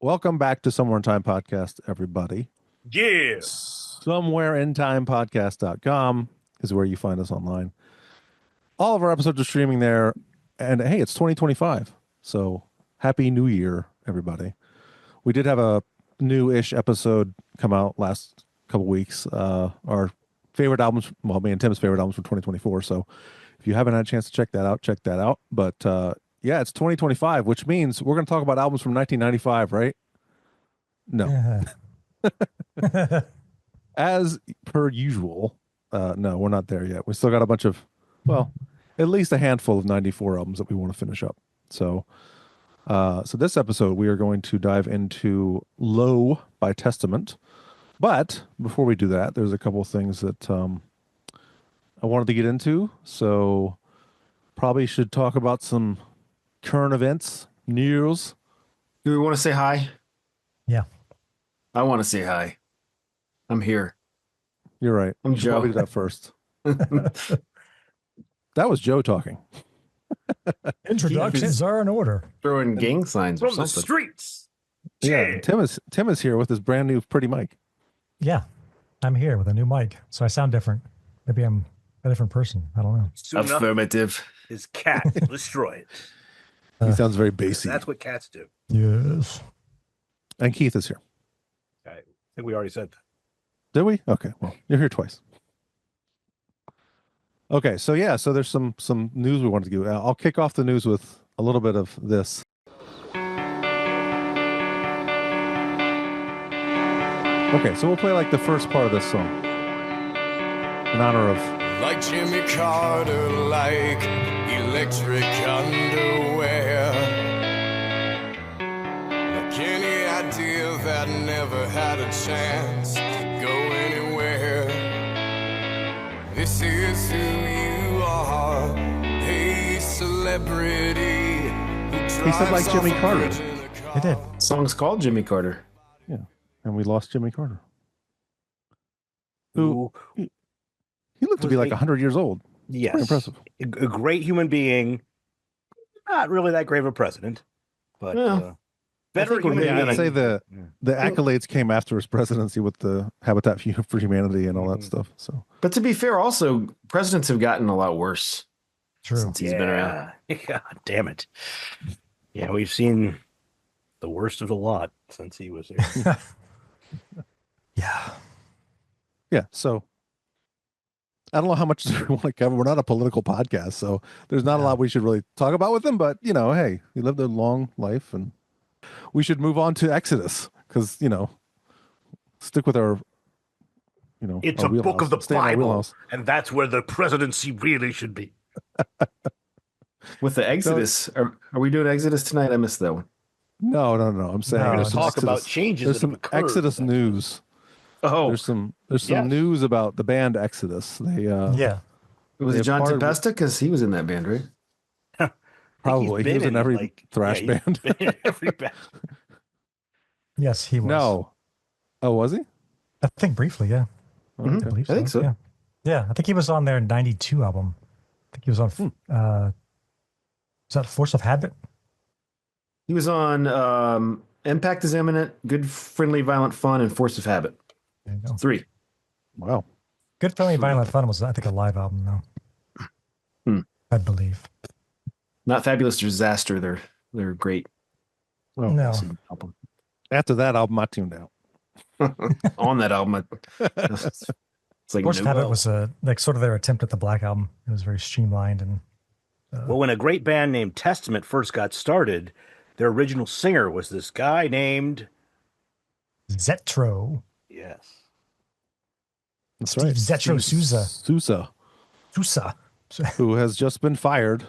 Welcome back to Somewhere in Time Podcast, everybody. Yeah. SomewhereInTimePodcast.com is where you find us online. All of our episodes are streaming there. And hey, it's 2025. So happy New Year, everybody. We did have a new-ish episode come out last couple weeks. Our favorite albums, well, me and Tim's favorite albums from 2024. So if you haven't had a chance to check that out, check that out. But yeah, it's 2025, which means we're going to talk about albums from 1995, right? No. As per usual, no, we're not there yet. We still got a bunch of, well, at least a handful of 94 albums that we want to finish up. So this episode, we are going to dive into Low by Testament. But before we do that, there's a couple of things that I wanted to get into. So probably should talk about some current events, news. Do we want to say hi? Yeah. I want to say hi. I'm here. You're right. I'm You should Joe. probably do that first. That was Joe talking. Introductions are in order. Throwing gang signs or From the something. streets. Yeah, Tim is here with his brand new pretty mic. Yeah. I'm here with a new mic, so I sound different. Maybe I'm a different person. I don't know. Soon enough, Affirmative. his cat will destroy it. He sounds very bassy. That's what cats do. Yes. And Keith is here. I think we already said that. Did we? Okay. Well, you're here twice. Okay. So yeah. So there's some news we wanted to give. I'll kick off the news with a little bit of this. Okay. So we'll play like the first part of this song in honor of. Like Jimmy Carter, like electric underwear. Like any idea that never had a chance to go anywhere. This is who you are, a celebrity. He said like Jimmy Carter. It did. Song's called Jimmy Carter. Yeah. And we lost Jimmy Carter. Who he looked to be like 100 years old. Yes. Pretty impressive. A great human being. Not really that great of a president, but Well, better I think we're human maybe being. I'd say the accolades came after his presidency with the Habitat for Humanity and all that stuff. So But to be fair, also, presidents have gotten a lot worse True. since he's been around. God damn it. Yeah, we've seen the worst of the lot since he was here. Yeah. yeah. So I don't know how much we want to cover. We're not a political podcast, so there's not a lot we should really talk about with him. But hey, he lived a long life, and we should move on to Exodus because stick with our It's our a book of the wheelhouse. Stay in our Bible, wheelhouse. and that's where the presidency really should be. With the Exodus, are we doing Exodus tonight? I missed that one. No. I'm saying No, We're going there's to some talk about Exodus- changes There's that have some occurred. Exodus news. Oh, There's some Yes. news about the band Exodus. They Yeah. was they it John parted- Tempesta? Because he was in that band, right? probably he was in every thrash he's band. been in every band. Yes, he was. No. Oh, was he? I think briefly, yeah. Mhm. I believe I think so. Yeah. Yeah. I think he was on their 92 album. I think he was on is that Force of Habit? He was on Impact is Imminent, Good Friendly Violent Fun, and Force of Habit. There you go. 3. Wow. Good Friendly Violent Fun was, I think, a live album though. I believe. Not Fabulous Disaster. They're great. Oh, No. Album. After that album, I tuned out. On that album, it's like Force of no- Habit was like sort of their attempt at the Black Album. It was very streamlined and Well, when a great band named Testament first got started, their original singer was this guy named Zetro. Yes. That's Steve right. Zetro Steve Sousa. Sousa, Sousa. who has just been fired.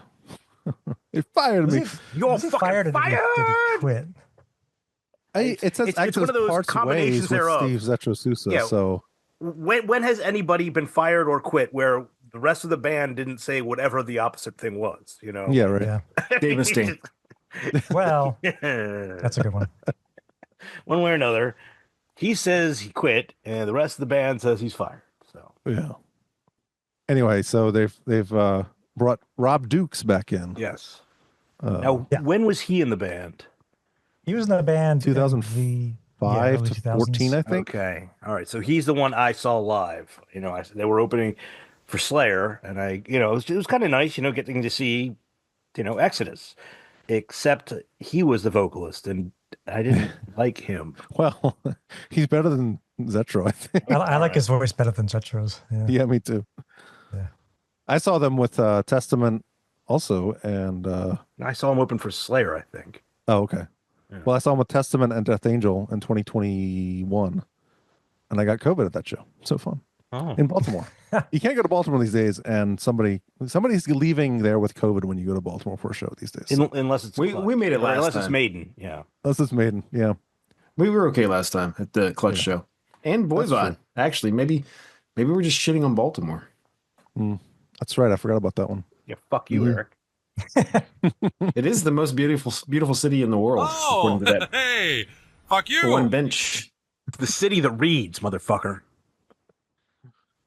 He fired me. You're Was he fucking fired or did he quit? It says it's one Exodus of those parts combinations ways with thereof. Steve Zetro Sousa. Yeah. So When has anybody been fired or quit where the rest of the band didn't say whatever the opposite thing was? yeah, right. Yeah. Dave Mustaine. Well, That's that's a good one. one way or another. He says he quit, and the rest of the band says he's fired. So Yeah. Anyway, so they've brought Rob Dukes back in. yes. Uh, Now, Yeah. when was he in the band? He was in the band 2005 early to 14, 2000s. I think. Okay. All right. So he's the one I saw live. They were opening for Slayer, and it was kind of nice, getting to see, Exodus, except he was the vocalist, and I didn't like him. Well, he's better than Zetro, I think. I like his voice better than Zetro's. Yeah. Yeah, me too. Yeah. I saw them with Testament also, and I saw him open for Slayer, I think. oh, okay. Yeah. Well, I saw him with Testament and Death Angel in 2021, and I got COVID at that show. So fun Oh. in Baltimore. You can't go to Baltimore these days, and somebody's leaving there with COVID when you go to Baltimore for a show these days. Unless it's We made it last unless it's time. Maiden. Yeah. Unless it's Maiden, yeah. We were okay last time at the Clutch show. And That's Boyvon. true. Actually, maybe we're just shitting on Baltimore. That's right. I forgot about that one. Yeah. Fuck you, Mhm. Eric. It is the most beautiful city in the world, according to that hey, fuck you. one bench. It's the city that reads, motherfucker.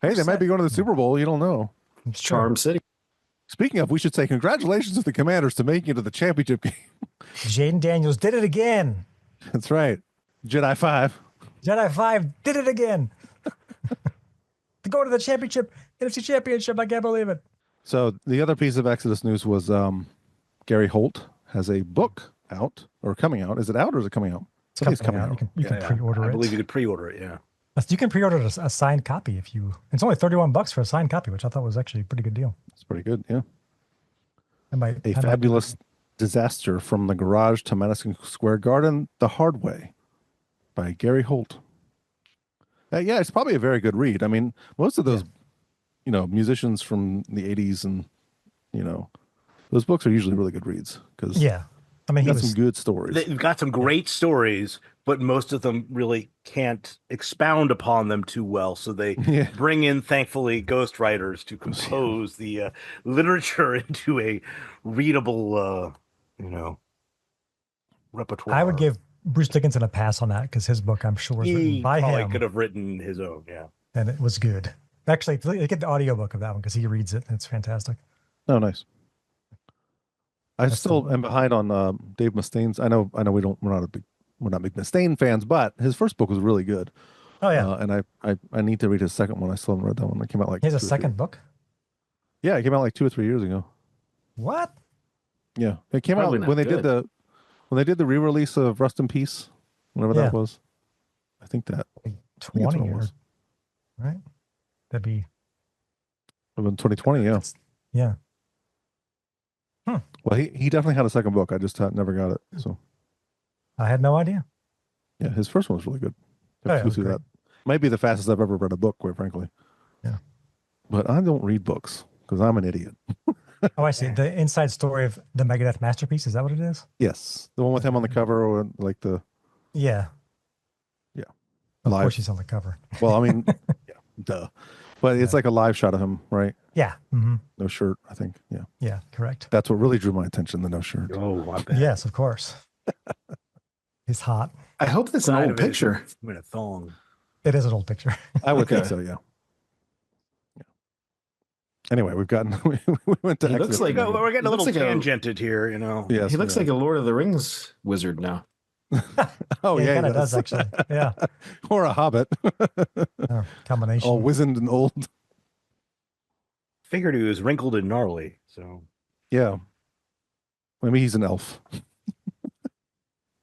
Hey, they might be going to the Super Bowl. You don't know. It's true. Charm City. Speaking of, we should say congratulations to the Commanders to making it to the championship game. Jaden Daniels did it again. That's right. Jedi 5. Jedi 5 did it again. To go to the championship, NFC championship. I can't believe it. So the other piece of Exodus news was Gary Holt has a book out or coming out. Is it out or is it coming out? I think it's coming out. You can pre-order I it. believe you could pre-order it. Yeah. You can pre-order a signed copy if you. It's only $31 for a signed copy, which I thought was actually a pretty good deal. It's pretty good. Yeah. I might Fabulous Disaster from the Garage to Madison Square Garden the Hard Way by Gary Holt. Yeah, it's probably a very good read. I mean, most of those, musicians from the 80s and, those books are usually really good reads because Yeah, I mean, he he got was. some good stories. They've got some great stories, but most of them really can't expound upon them too well. So they Yeah. bring in, thankfully, ghostwriters to compose the literature into a readable, repertoire. I would give Bruce Dickinson a pass on that because his book, I'm sure, was written He by probably him, could have written his own. Yeah. and it was good. Actually, get the audiobook of that one because he reads it. And it's fantastic. Oh, nice. I That's still am behind on Dave Mustaine's. I know we're not big Mustaine fans, but his first book was really good. Oh yeah, And I need to read his second one. I still haven't read that one. It came out like he has a 2 or 3 second book. Yeah, it came out like 2 or 3 years ago. What? Yeah, it came Probably out not when they good. did the re-release of Rust in Peace, whenever Yeah. that was. I think that I think that's 20 what it or was. right? That'd be It was in 2020. Yeah. yeah. Well, he definitely had a second book. I just never got it. So I had no idea. yeah, his first one was really good. Oh, yeah, Have it to was go through great. that. Might be the fastest I've ever read a book, quite frankly. Yeah. But I don't read books because I'm an idiot. Oh, I see. The inside story of the Megadeth masterpiece. Is that what it is? Yes, the one with him on the cover, or like the Yeah. Of live. course, he's on the cover. Well, I mean, yeah, duh. But it's like a live shot of him, right? Yeah. hmm No shirt, I think. Yeah, Yeah. Correct. that's what really drew my attention. The no shirt. Oh, I bet. Yes, of course. He's hot. I hope that's an Side old of it is picture. in a thong. It is an old picture. I would think Okay. so. Yeah. Anyway, we've gotten we went to He looks Exodus. like No, we're getting a Looks little like a- tangented here. Yes, He looks yeah. like a Lord of the Rings wizard now. Oh he yeah, kind he of does actually. Yeah. or a hobbit. Combination. All wizened and old. Figured he was wrinkled and gnarly. So Yeah. Maybe he's an elf.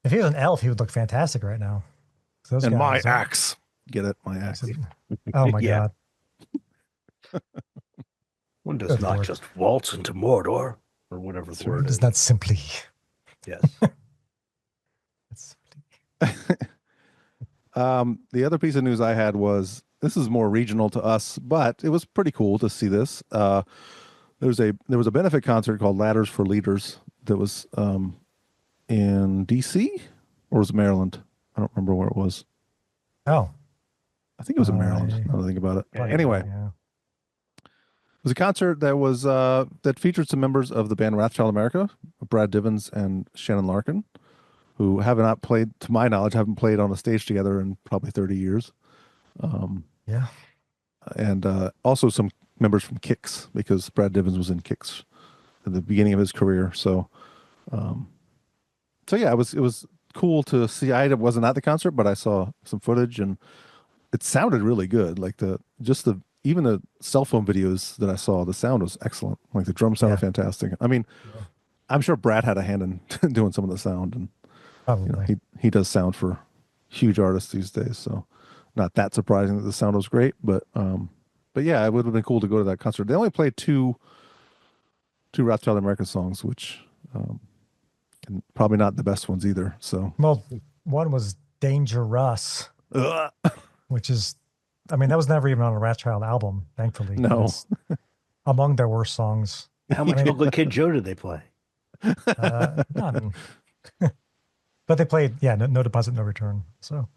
If he was an elf, he would look fantastic right now. Those And my guys are- axe. Get it? My axe. Oh my Yeah. god. one does Good not Lord. just waltz into Mordor or whatever the word It is. is not simply. Yes. It's The other piece of news I had was this is more regional to us, but it was pretty cool to see this. There was a benefit concert called Ladders for Leaders that was in DC or was it Maryland? I don't remember where it was. Oh. I think it was in Maryland. Now that I think about it. Yeah, Anyway, Yeah. it was a concert that was that featured some members of the band Wrathchild America, Brad Divins and Shannon Larkin, who have not played, to my knowledge, haven't played on a stage together in probably 30 years. Yeah. And also some members from Kix, because Brad Divins was in Kix at the beginning of his career. So, yeah, it was cool to see. I wasn't at the concert, but I saw some footage, and it sounded really good. Like even the cell phone videos that I saw, the sound was excellent. Like the drums sounded fantastic. I mean, I'm sure Brad had a hand in doing some of the sound, and Probably. he does sound for huge artists these days. So not that surprising that the sound was great, but yeah, it would have been cool to go to that concert. They only played two Rothschild American songs, which and probably not the best ones either. So Well, one was Dangerous, Ugh. which is, I mean, that was never even on a Rothschild album, thankfully. No. It's among their worst songs. How much Ugly Kid Joe did they play? None. But they played, no Deposit, No Return. So,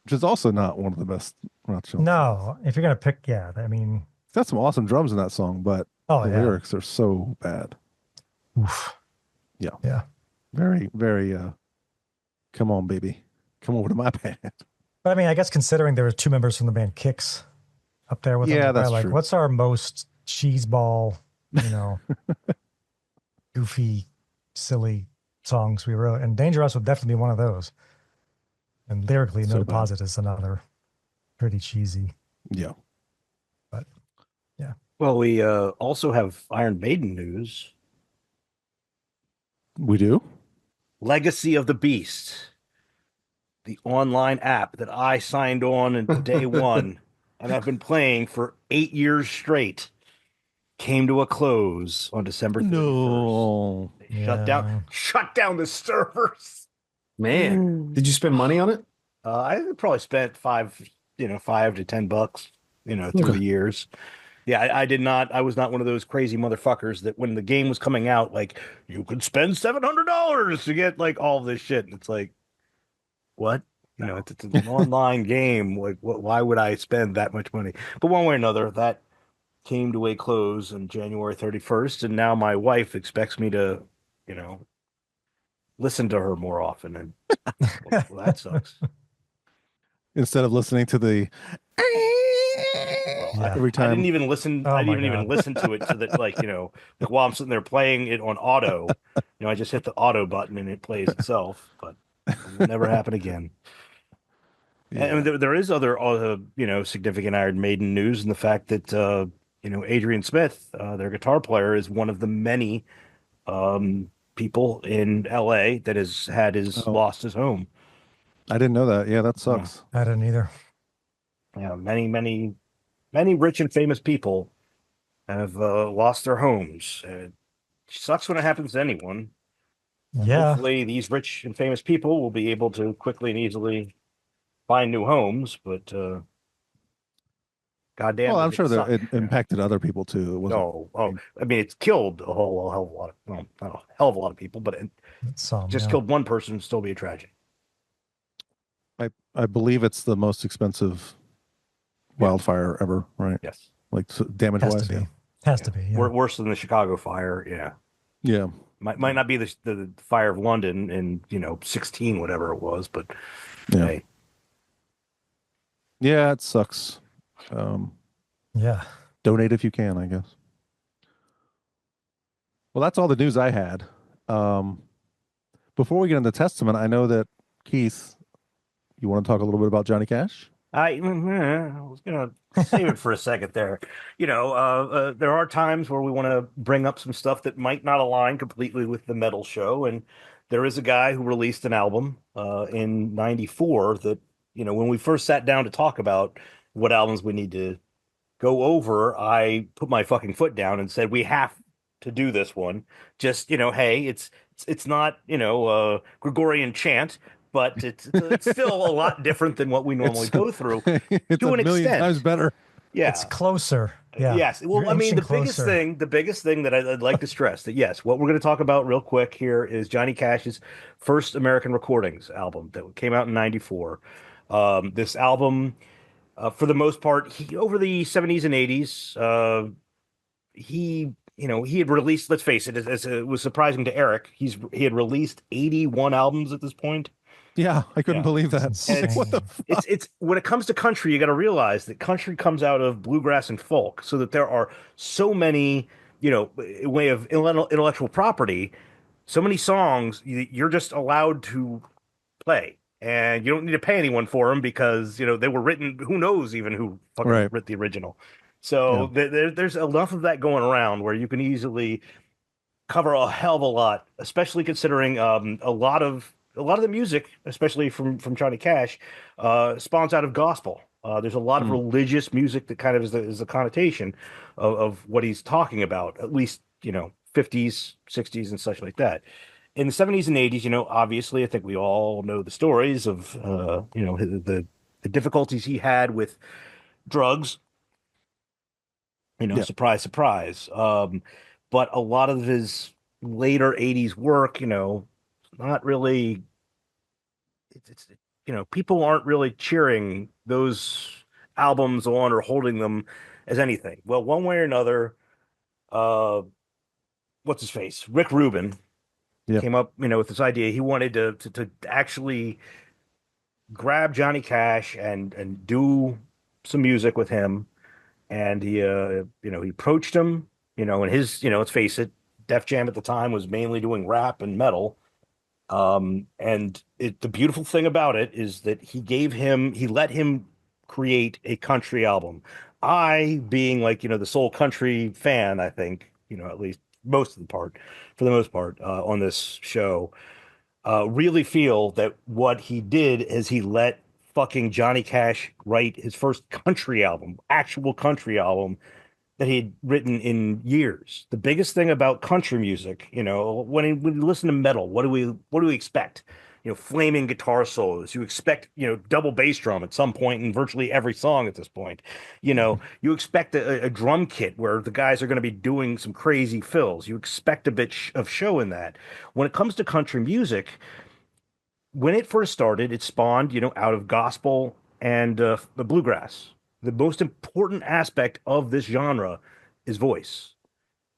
which is also not one of the best Rothschild. no, if you're going to pick, I mean, It's got some awesome drums in that song, but oh, the yeah. lyrics are so bad. Oof. Yeah. Yeah. Very, very, come on, baby. Come over to my band. But I mean, I guess considering there were two members from the band Kix up there with them, Yeah, they're that's like, true. what's our most cheeseball, goofy, silly songs we wrote? And Dangerous would definitely be one of those. And lyrically, So No bad. Deposit is another pretty cheesy. Yeah. Well, we also have Iron Maiden news. We do? Legacy of the Beast, the online app that I signed on in day one and I've been playing for 8 years straight, came to a close on December 31st. No. They shut down the servers. Man, did you spend money on it? I probably spent $5 to $10, through Okay. the years. Yeah, I did not. I was not one of those crazy motherfuckers that when the game was coming out, like, you could spend $700 to get like all of this shit. And it's like, what? It's an online game. Like, why would I spend that much money? But one way or another, that came to a close on January 31st. And now my wife expects me to, listen to her more often. And well, that sucks. Instead of listening to the Yeah. every I time. didn't even listen. Oh I my didn't even God. listen to it to the like while I'm sitting there playing it on auto. I just hit the auto button and it plays itself. But it will never happen again. Yeah. And there is other significant Iron Maiden news, and the fact that Adrian Smith, their guitar player, is one of the many people in L.A. that has had lost his home. I didn't know that. Yeah, that sucks. I didn't either. Many rich and famous people have lost their homes. It sucks when it happens to anyone. Yeah. Hopefully, these rich and famous people will be able to quickly and easily find new homes. But goddamn, Well, I'm does sure suck. that it impacted other people too. It wasn't. No, I mean, it's killed a whole hell of a lot. Not a hell of a lot of people, but it just killed one person. It'd still be a tragedy. I believe it's the most expensive wildfire ever, right? Yes, Like damage Has wise. to be. Has to be. Yeah. Worse than the Chicago fire. Yeah. Yeah. Might not be the fire of London in 16 whatever it was, but Yeah. hey, Yeah, it sucks. Yeah. Donate if you can, I guess. Well, that's all the news I had. Before we get into Testament, I know that Keith, you want to talk a little bit about Johnny Cash? I was gonna save it for a second there. There are times where we want to bring up some stuff that might not align completely with the metal show, and there is a guy who released an album in '94 that when we first sat down to talk about what albums we need to go over, I put my fucking foot down and said we have to do this one. Just hey, it's not Gregorian chant, but it's still a lot different than what we normally go through. It's To a an million extent. times better. Yeah. It's closer. Yeah. Yes. Well, You're I mean, inching the biggest thing that I'd like to stress that yes, what we're going to talk about real quick here is Johnny Cash's first American Recordings album that came out in '94. This album, for the most part, over the '70s and '80s, he had released. Let's face it, as it was surprising to Eric, he had released 81 albums at this point. Yeah, I couldn't Yeah. belied that. It's Like, what the insane. It's when it comes to country, you got to realize that country comes out of bluegrass and folk, so that there are so many, in way of intellectual property, so many songs you're just allowed to play. And you don't need to pay anyone for them because, they were written, who knows even who fucking Right. wrote the original. So there's enough of that going around where you can easily cover a hell of a lot, especially considering a lot of the music, especially from Johnny Cash, spawns out of gospel. There's a lot of religious music that kind of is the connotation of what he's talking about, at least 50s, 60s, and such like that. In the 70s and 80s, obviously, I think we all know the stories of the difficulties he had with drugs. Yeah. Surprise, surprise. But a lot of his later 80s work, not really, it's people aren't really cheering those albums on or holding them as anything. Well, one way or another, what's his face? Rick Rubin Yep. came up, with this idea. He wanted to actually grab Johnny Cash and do some music with him. And he approached him, and his, let's face it, Def Jam at the time was mainly doing rap and metal. And the beautiful thing about it is that he let him create a country album. I, being like, the sole country fan, I think, at least for the most part, on this show, really feel that what he did is he let fucking Johnny Cash write his first country album, actual country album that he'd written in years. The biggest thing about country music, when you listen to metal, what do we expect? Flaming guitar solos. You expect, double bass drum at some point in virtually every song at this point. You expect a drum kit where the guys are going to be doing some crazy fills. You expect a bit of show in that. When it comes to country music, when it first started, it spawned, out of gospel and the bluegrass. The most important aspect of this genre is voice,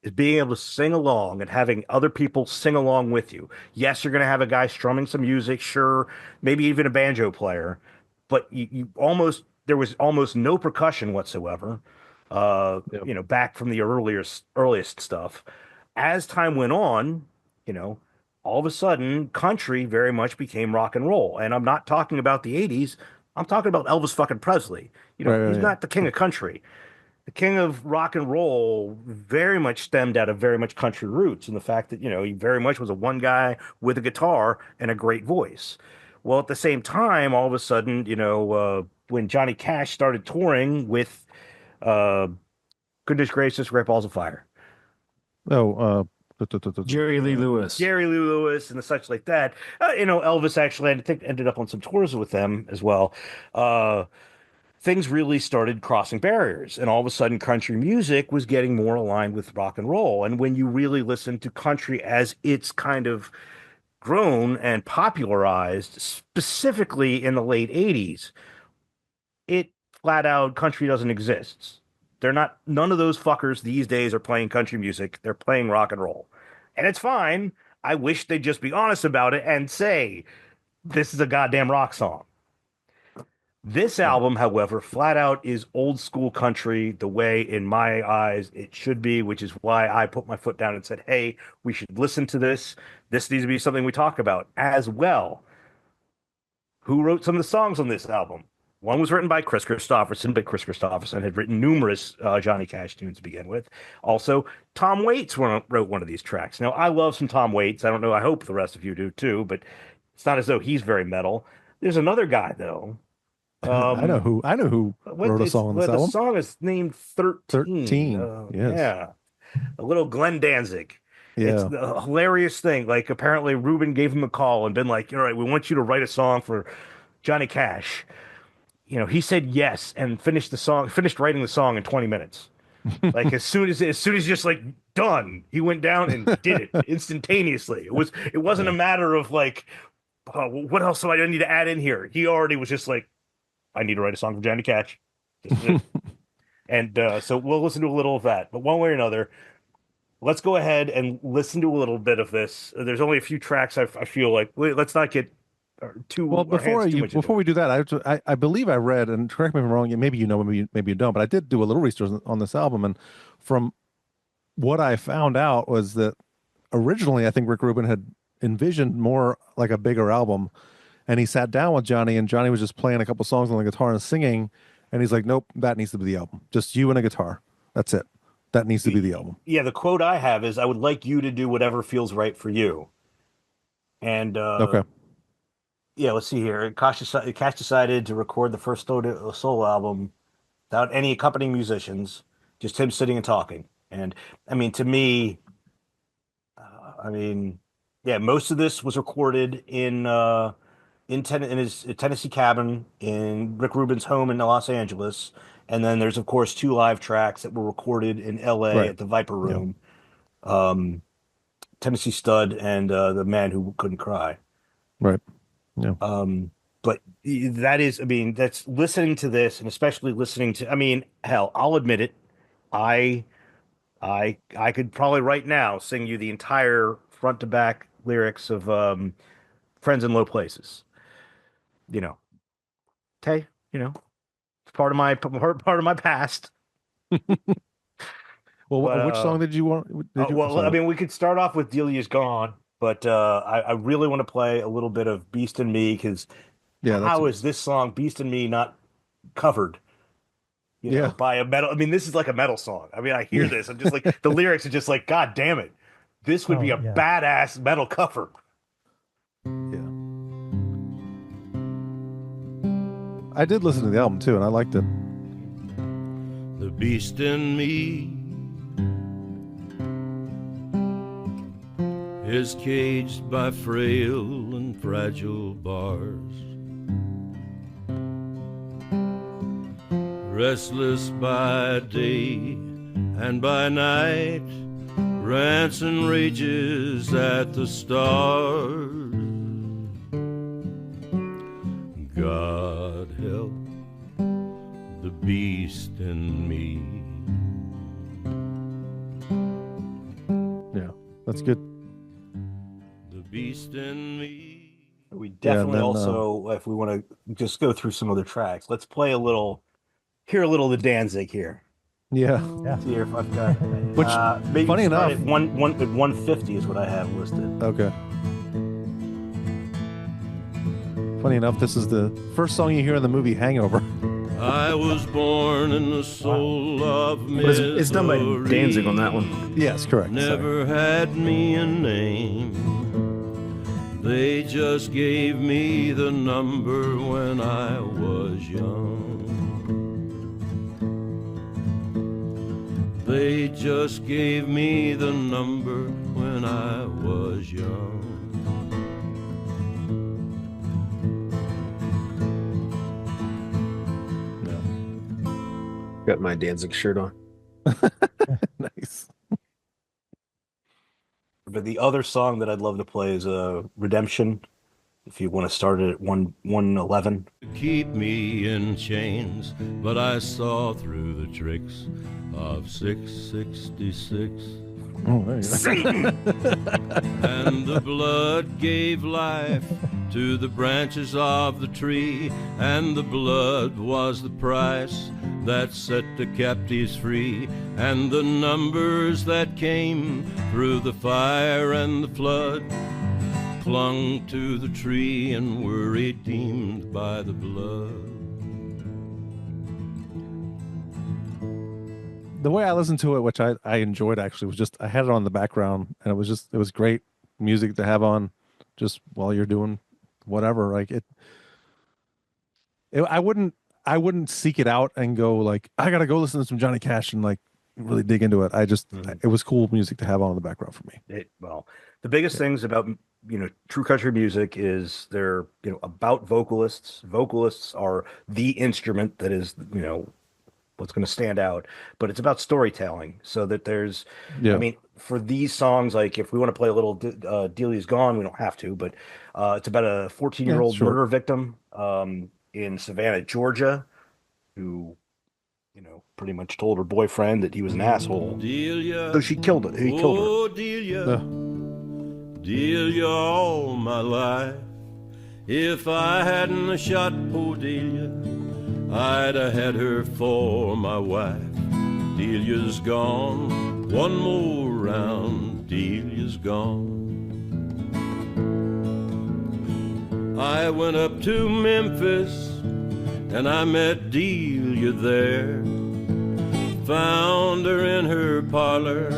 is being able to sing along and having other people sing along with you. Yes, you're going to have a guy strumming some music, sure, maybe even a banjo player, but there was almost no percussion whatsoever. Yep. Back from the earliest stuff. As time went on, all of a sudden, country very much became rock and roll. And I'm not talking about the 80s. I'm talking about Elvis fucking Presley. Right, He's yeah. not the king of country. The king of rock and roll very much stemmed out of very much country roots, and the fact that, he very much was a one guy with a guitar and a great voice. Well, at the same time, all of a sudden, when Johnny Cash started touring with Goodness Gracious, Great Balls of Fire, Jerry Lee Lewis. Jerry Lee Lewis and the such like that. Elvis actually, I think, ended up on some tours with them as well. Things really started crossing barriers, and all of a sudden, country music was getting more aligned with rock and roll. And when you really listen to country as it's kind of grown and popularized, specifically in the late 80s, it flat out, country doesn't exist. None of those fuckers these days are playing country music. They're playing rock and roll. And it's fine. I wish they'd just be honest about it and say, this is a goddamn rock song. This album, however, flat out is old school country the way, in my eyes, it should be, which is why I put my foot down and said, hey, we should listen to this. This needs to be something we talk about as well. Who wrote some of the songs on this album? One was written by Chris Christopherson, but Chris Christopherson had written numerous Johnny Cash tunes to begin with. Also, Tom Waits wrote one of these tracks. Now, I love some Tom Waits. I don't know. I hope the rest of you do too, but it's not as though he's very metal. There's another guy, though. I know who wrote a song on this album. The song is named 13. 13. Yes. Yeah. A little Glenn Danzig. Yeah. It's a hilarious thing. Like, apparently Ruben gave him a call and been like, all right, we want you to write a song for Johnny Cash. He said yes and finished writing the song in 20 minutes. Like, as soon as just like done, he went down and did it instantaneously. It wasn't a matter of like, what else do I need to add in here? He already was just like, I need to write a song for Johnny Cash. This is it. And so we'll listen to a little of that. But one way or another, let's go ahead and listen to a little bit of this. There's only a few tracks. I feel like let's not get too well. Before we do that, I believe I read, and correct me if I'm wrong. Maybe you know, maybe you don't. But I did do a little research on this album, and from what I found out was that originally I think Rick Rubin had envisioned more like a bigger album. And he sat down with Johnny, and Johnny was just playing a couple songs on the guitar and singing. And he's like, "Nope, that needs to be the album. Just you and a guitar. That's it. That needs to be the album." Yeah, the quote I have is, "I would like you to do whatever feels right for you." And Okay. yeah, let's see here. Cash decided to record the first solo album without any accompanying musicians, just him sitting and talking. And I mean, to me, yeah, most of this was recorded in his Tennessee cabin in Rick Rubin's home in Los Angeles, and then there's of course 2 live tracks that were recorded in L.A. Right. at the Viper Room, Tennessee Stud and The Man Who Couldn't Cry. Right. Yeah. But that is, I mean, that's listening to this, and especially listening to, I mean, hell, I'll admit it, I could probably right now sing you the entire front to back lyrics of Friends in Low Places. You know, okay, you know, it's part of my past. Well, But, which song did you want? I mean, we could start off with Delia's Gone, but I really want to play a little bit of Beast in Me, because how is this song Beast in Me not covered? You know, by a metal. I mean, this is like a metal song. I mean, I hear this. I'm just like, the lyrics are just like, God damn it. This would be a badass metal cover. Yeah. I did listen to the album too, and I liked it. The beast in me is caged by frail and fragile bars, restless by day and by night, rants and rages at the stars. God help the beast in me. Yeah, that's good. The beast in me. We definitely also, if we want to just go through some other tracks, let's play hear a little of the Danzig here. Yeah. See here if I've got, Which, maybe funny enough, at 150 is what I have listed. Okay. Funny enough, this is the first song you hear in the movie Hangover. I was born in the soul of misery. It's done by Danzig on that one. Yes, correct. Never had me a name. They just gave me the number when I was young. They just gave me the number when I was young. Got my Danzig shirt on. Nice. But the other song that I'd love to play is Redemption, if you want to start it at 111. Keep me in chains, but I saw through the tricks of 666. Oh, there you go. And the blood gave life to the branches of the tree, and the blood was the price that set the captives free, and the numbers that came through the fire and the flood clung to the tree and were redeemed by the blood. The way I listened to it, which I enjoyed actually, was just I had it on the background, and it was great music to have on just while you're doing whatever. Like I wouldn't seek it out and go like, I gotta go listen to some Johnny Cash and like really dig into it. It was cool music to have on in the background for me. Well, the biggest things about true country music is they're about vocalists. Vocalists are the instrument that is what's going to stand out, but it's about storytelling, so that there's I mean, for these songs, like if we want to play a little Delia's Gone, we don't have to, but it's about a 14-year-old murder victim in Savannah, Georgia, who pretty much told her boyfriend that he was an asshole, Delia, so he killed her. Oh, Delia, Delia, all my life, if I hadn't shot poor Delia, I'd have had her for my wife. Delia's gone, one more round, Delia's gone. I went up to Memphis and I met Delia there. Found her in her parlor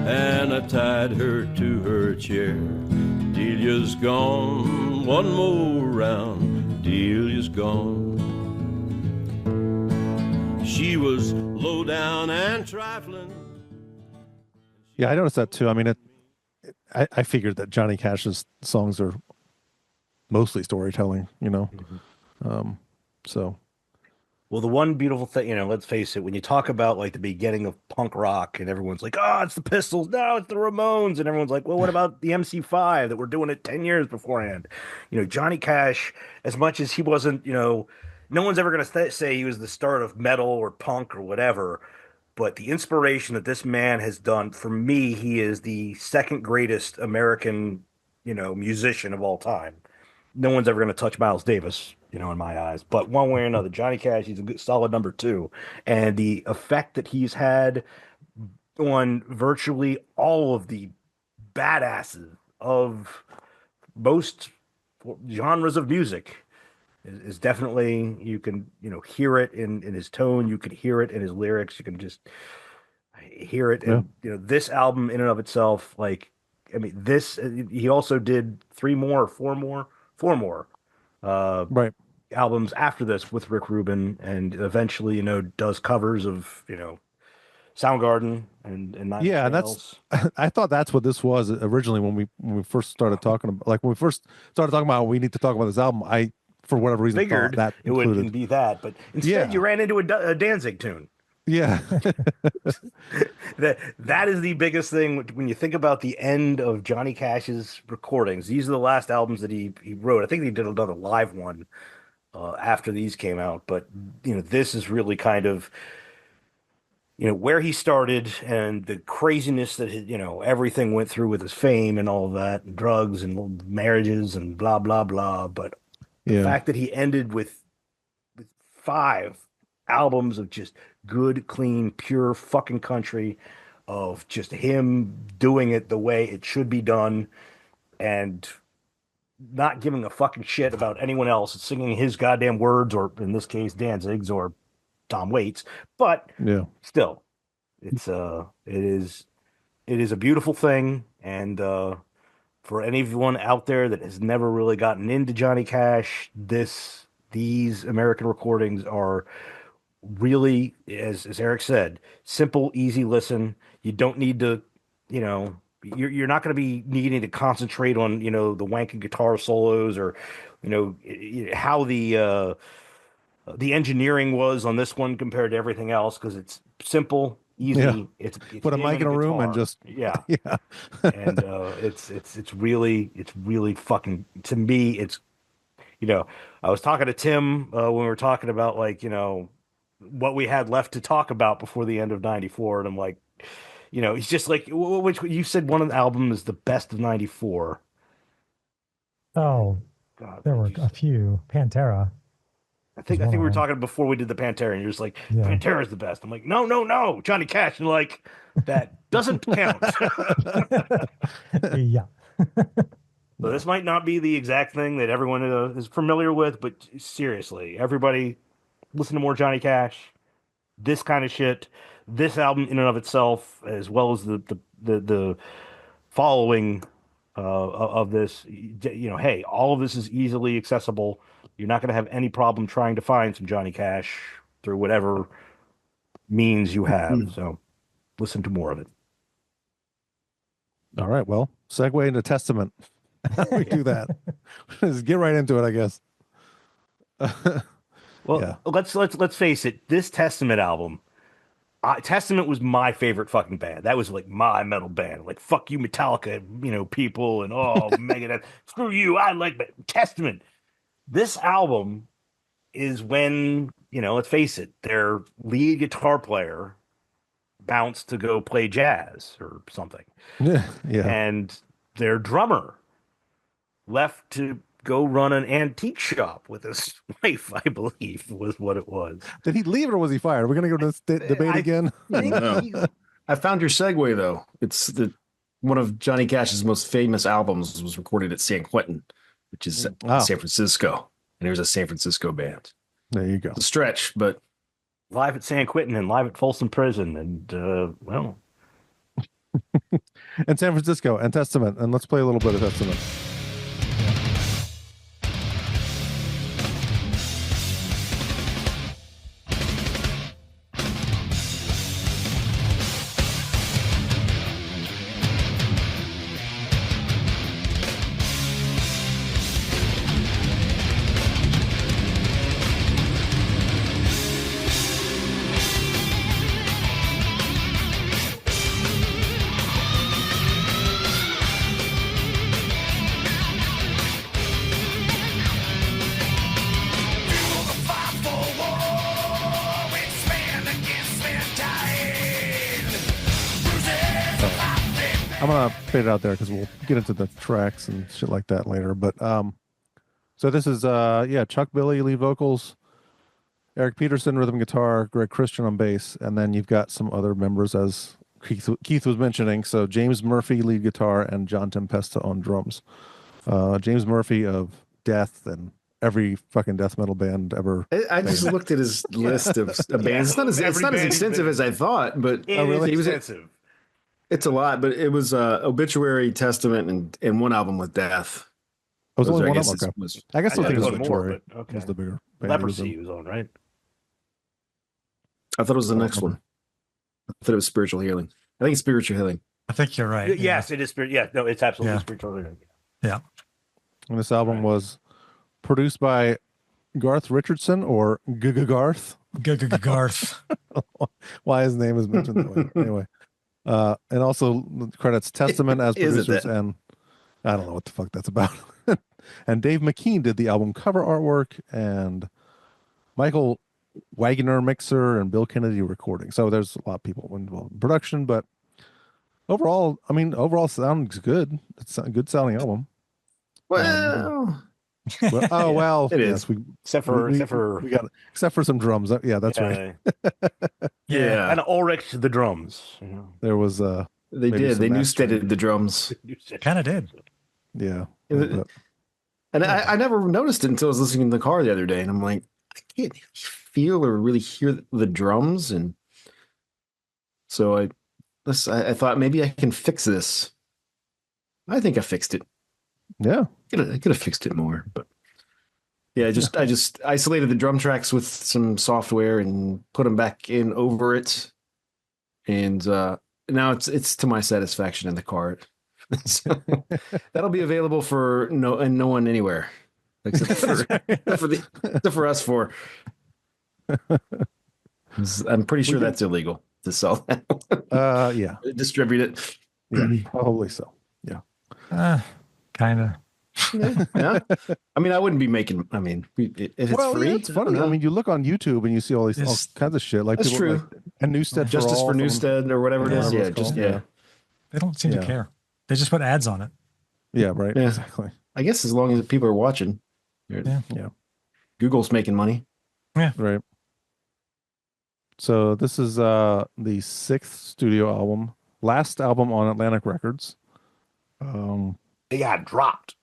and I tied her to her chair. Delia's gone, one more round, Delia's gone. She was low down and trifling. Yeah, I noticed that too. I mean, I figured that Johnny Cash's songs are mostly storytelling, you know. So Well, the one beautiful thing, let's face it, when you talk about like the beginning of punk rock and everyone's like, oh, it's the Pistols, no, it's the Ramones. And everyone's like, well, what about the MC5 that were doing it 10 years beforehand? Johnny Cash, as much as he wasn't, no one's ever going to say he was the start of metal or punk or whatever. But the inspiration that this man has done, for me, he is the second greatest American, musician of all time. No one's ever going to touch Miles Davis, in my eyes. But one way or another, Johnny Cash, he's a good, solid number 2. And the effect that he's had on virtually all of the badasses of most genres of music is definitely, you can, hear it in his tone. You can hear it in his lyrics. You can just hear it. Yeah. And, this album in and of itself, he also did 4 more right. albums after this with Rick Rubin, and eventually, does covers of, Soundgarden and Nine Yeah, and Inch Nails. I thought that's what this was originally when we first started talking about, like when we first started talking about we need to talk about this album. I, for whatever reason, Figured thought that it included. wouldn't be that, but instead you ran into a Danzig tune. Yeah. That is the biggest thing when you think about the end of Johnny Cash's recordings. These are the last albums that he wrote. I think he did another live one after these came out, but this is really kind of where he started and the craziness that everything went through with his fame and all of that, and drugs and marriages and blah blah blah. But the fact that he ended with 5 albums of just good, clean, pure fucking country, of just him doing it the way it should be done and not giving a fucking shit about anyone else, singing his goddamn words, or in this case Danzig's or Tom Waits. But still, it is a beautiful thing. And for anyone out there that has never really gotten into Johnny Cash, these American recordings are really, as Eric said, simple, easy listen. You don't need to, you're not going to be needing to concentrate on, the wanky guitar solos or, how the engineering was on this one compared to everything else, because it's simple, easy. Yeah. It's put a mic in a room and just yeah. And it's really fucking, to me, it's, I was talking to Tim when we were talking about what we had left to talk about before the end of '94, and I'm like, he's just like, which you said one of the albums is the best of '94. Oh, God, there were a few. Pantera. I think we were talking before we did the Pantera, and you're just like, Yeah. Pantera's the best. I'm like, no, Johnny Cash. And like, that doesn't count. Yeah. So this might not be the exact thing that everyone is familiar with, but seriously, everybody listen to more Johnny Cash. This kind of shit, this album in and of itself, as well as the following of this, hey, all of this is easily accessible. You're not going to have any problem trying to find some Johnny Cash through whatever means you have. So listen to more of it. All right. Well, segue into Testament. How do we do that? Just get right into it, I guess. Well, Yeah. let's face it. This Testament album, Testament was my favorite fucking band. That was like my metal band. Like, fuck you, Metallica, people, and Megadeth. Screw you. I like Testament. This album is when, let's face it, their lead guitar player bounced to go play jazz or something. Yeah. And their drummer left to go run an antique shop with his wife, I believe, was what it was. Did he leave or was he fired? We're going to go to this debate again. I found your segue though. It's one of Johnny Cash's most famous albums was recorded at San Quentin which is Wow. San Francisco. And there's a San Francisco band. There you go. It's a stretch, but Live at San Quentin and live at Folsom Prison, and well, And San Francisco and Testament. And let's play a little bit of Testament. I'm gonna fade it out there because we'll get into the tracks and shit like that later. But so this is Chuck Billy lead vocals, Eric Peterson rhythm guitar, Greg Christian on bass, and then you've got some other members as Keith was mentioning. So James Murphy lead guitar and John Tempesta on drums. James Murphy of Death and every fucking death metal band ever. I just looked at his list of bands. It's not as extensive as I thought, but it is he was extensive. It's a lot, but it was Obituary, Testament, and one album with Death. I was Those only are- one guess of them. it's- I guess I I think it thought was it was more, Obituary. but okay. Was the bigger band he was in. Leprosy he was on, right? I thought it was the next one. I thought it was Spiritual Healing. I think it's Spiritual Healing. I think you're right. Yes, it is spirit. Yeah, no, it's absolutely Yeah. spiritual. Yeah. And this album was produced by Garth Richardson or Garth. Garth. Why his name is mentioned that way. Anyway. And also credits Testament as Is it producers, that? and I don't know what the fuck that's about. And Dave McKean did the album cover artwork, and Michael Wagner mixer, and Bill Kennedy recording. So there's a lot of people involved in production, but overall sounds good. It's a good sounding album. Well, Well, oh well, It yes, is. we Except for we got except for some drums. Yeah, that's right. yeah, And Ulrich the drums. You know. There was they maybe did. some They mastering. new-steaded the drums. Kind of did. yeah. It- And I never noticed it until I was listening in the car the other day, and I'm like, I can't feel or really hear the drums, and so I thought maybe I can fix this. I think I fixed it. Yeah. I could have fixed it more, but yeah, I just isolated the drum tracks with some software and put them back in over it, and now it's to my satisfaction in the car. So, that'll be available for no one anywhere except for us four. I'm pretty sure that's illegal to sell that. Yeah. Distribute it. Yeah. Probably so. Kind of. Yeah. I mean, I wouldn't be making. I mean, if it's free, yeah, it's funny. I mean, you look on YouTube and you see all these all It's- kinds of shit. Like That's people true. like, and Newstead Justice for All from- Newstead or whatever it is. whatever Yeah, it's just called. yeah. They don't seem to Yeah. care. They just put ads on it. Yeah, right. Yeah. Exactly. I guess as long as people are watching, Yeah. Yeah. Google's making money. Right. So this is the 6th studio album, last album on Atlantic Records. They got dropped.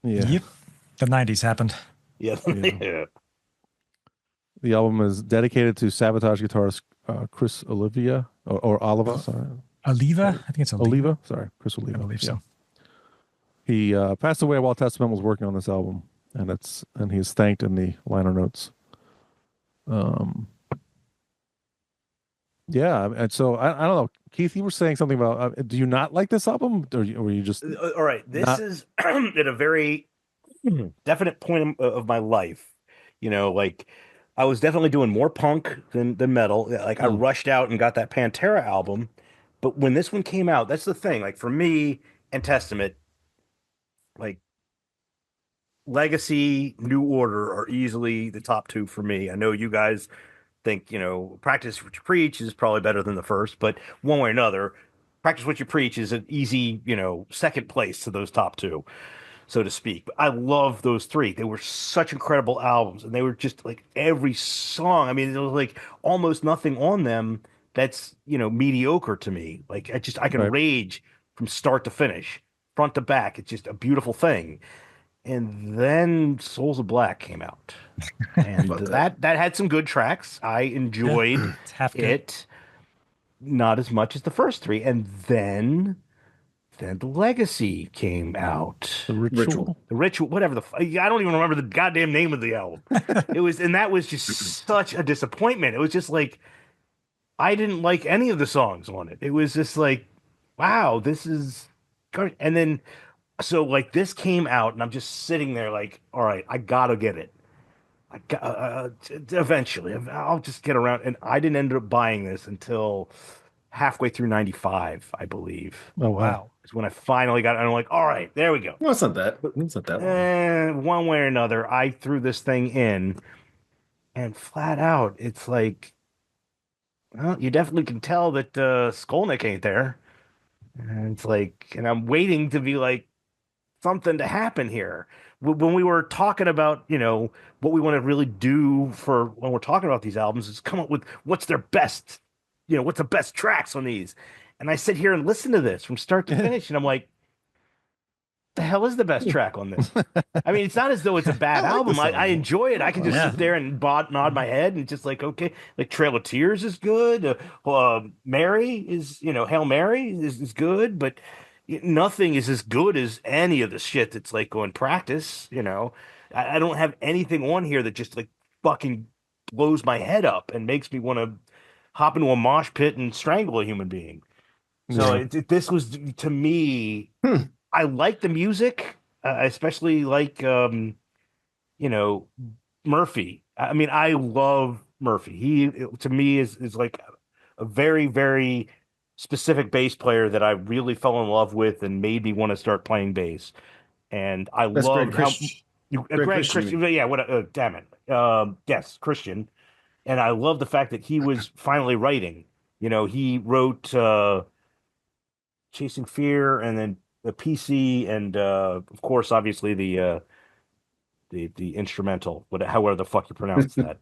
Yeah. Yep. The 90s happened. Yeah. Yeah. Yeah. The album is dedicated to Sabotage guitarist Chris Oliva or Oliva. Sorry, Oliva? I think it's Oliva. Oliva. Sorry, Chris I Oliva. believe so. He passed away while Testament was working on this album, and he's thanked in the liner notes. Yeah, and so I don't know, Keith. You were saying something about. Do you not like this album, or were you just? All right. This Not- is at a very definite point of my life. You know, like I was definitely doing more punk than metal. Like I rushed out and got that Pantera album. But when this one came out, that's the thing. Like for me and Testament, like Legacy, New Order are easily the top two for me. I know you guys think, you know, Practice What You Preach is probably better than the first, but one way or another, Practice What You Preach is an easy, you know, second place to those top two, so to speak. But I love those three. They were such incredible albums, and they were just like every song. I mean, there was like almost nothing on them that's, you know, mediocre to me. Like I can Right. rage from start to finish, front to back. It's just a beautiful thing. And then Souls of Black came out, and About that had some good tracks. I enjoyed It's half good. it, not as much as the first three. And then the Legacy came out. The ritual. Ritual. The Ritual, whatever I don't even remember the goddamn name of the album. That was just such a disappointment. It was just like I didn't like any of the songs on it. It was just like, wow, this is garbage. And then so like this came out, and I'm just sitting there like, all right, I gotta get it. I got eventually. I'll just get around, and I didn't end up buying this until halfway through '95, I believe. Oh wow. Is when I finally got it. And I'm like, all right, there we go. Well, it's not that. It's not that long. One way or another, I threw this thing in, and flat out, it's like, well, you definitely can tell that Skolnick ain't there. And it's like, and I'm waiting to be like something to happen here. When we were talking about, what we want to really do for when we're talking about these albums is come up with what's their best, what's the best tracks on these. And I sit here and listen to this from start to finish, and I'm like, the hell is the best track on this? I mean, it's not as though it's a bad album. I enjoy it. I can just sit there and nod my head and just like, okay, like Trail of Tears is good. Mary is, Hail Mary is good, but nothing is as good as any of the shit that's like on Practice. I don't have anything on here that just like fucking blows my head up and makes me want to hop into a mosh pit and strangle a human being. So this was, to me, I like the music. I especially like, Murphy. I mean, I love Murphy. He, to me, is like a very, very specific bass player that I really fell in love with and made me want to start playing bass. And I That's love Greg how Greg Christian. Christian. Yeah, what? Damn it. Yes, Christian. And I love the fact that he was finally writing. He wrote Chasing Fear, and then the PC, and of course, obviously the instrumental, however the fuck you pronounce that.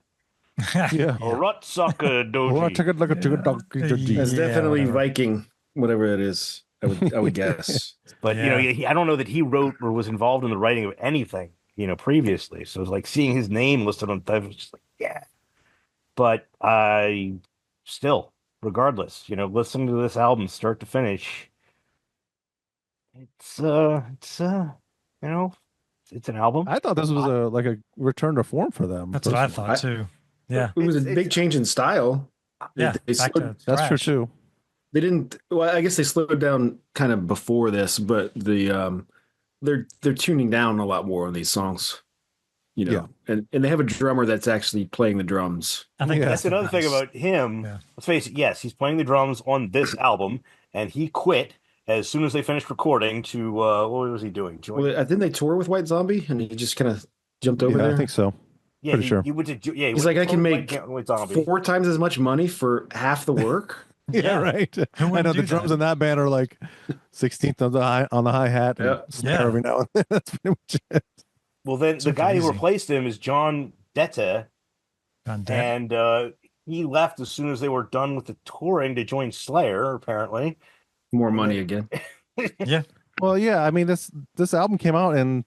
Yeah. Rutsucker Oh, Doji. take a look at the donkey. That's Yeah, definitely whatever. Viking, whatever it is. I would guess. But I don't know that he wrote or was involved in the writing of anything, previously. So it's like seeing his name listed on it was just like, yeah. But I still, regardless, listening to this album start to finish, it's an album. I thought this was a return to form for them. That's what I personally. thought too. Yeah. It was a It's- big change in style. Yeah. They Back slowed- to That's true thrash. too. They didn't. Well, I guess they slowed down kind of before this, but they're tuning down a lot more on these songs. And they have a drummer that's actually playing the drums. I think Yeah. That's another thing about him. Yeah. Let's face it. Yes, he's playing the drums on this album, and he quit as soon as they finished recording. To what was he doing? Well, I think they tour with White Zombie, and he just kind of jumped over Yeah, there. I think so. Yeah, pretty sure. he went to. Yeah, he He's went like, I to can tour make with White Zombie. 4 times as much money for half the work. Yeah, right. Who I wouldn't know the do drums that? in that band are like 16th on the hi hat, and Yeah. snare Yeah. every now and then. That's pretty much it. Well, then So the guy who easy. replaced him is John Detta, God damn. and he left as soon as they were done with the touring to join Slayer. Apparently, More money again. Well, yeah. I mean, this album came out, and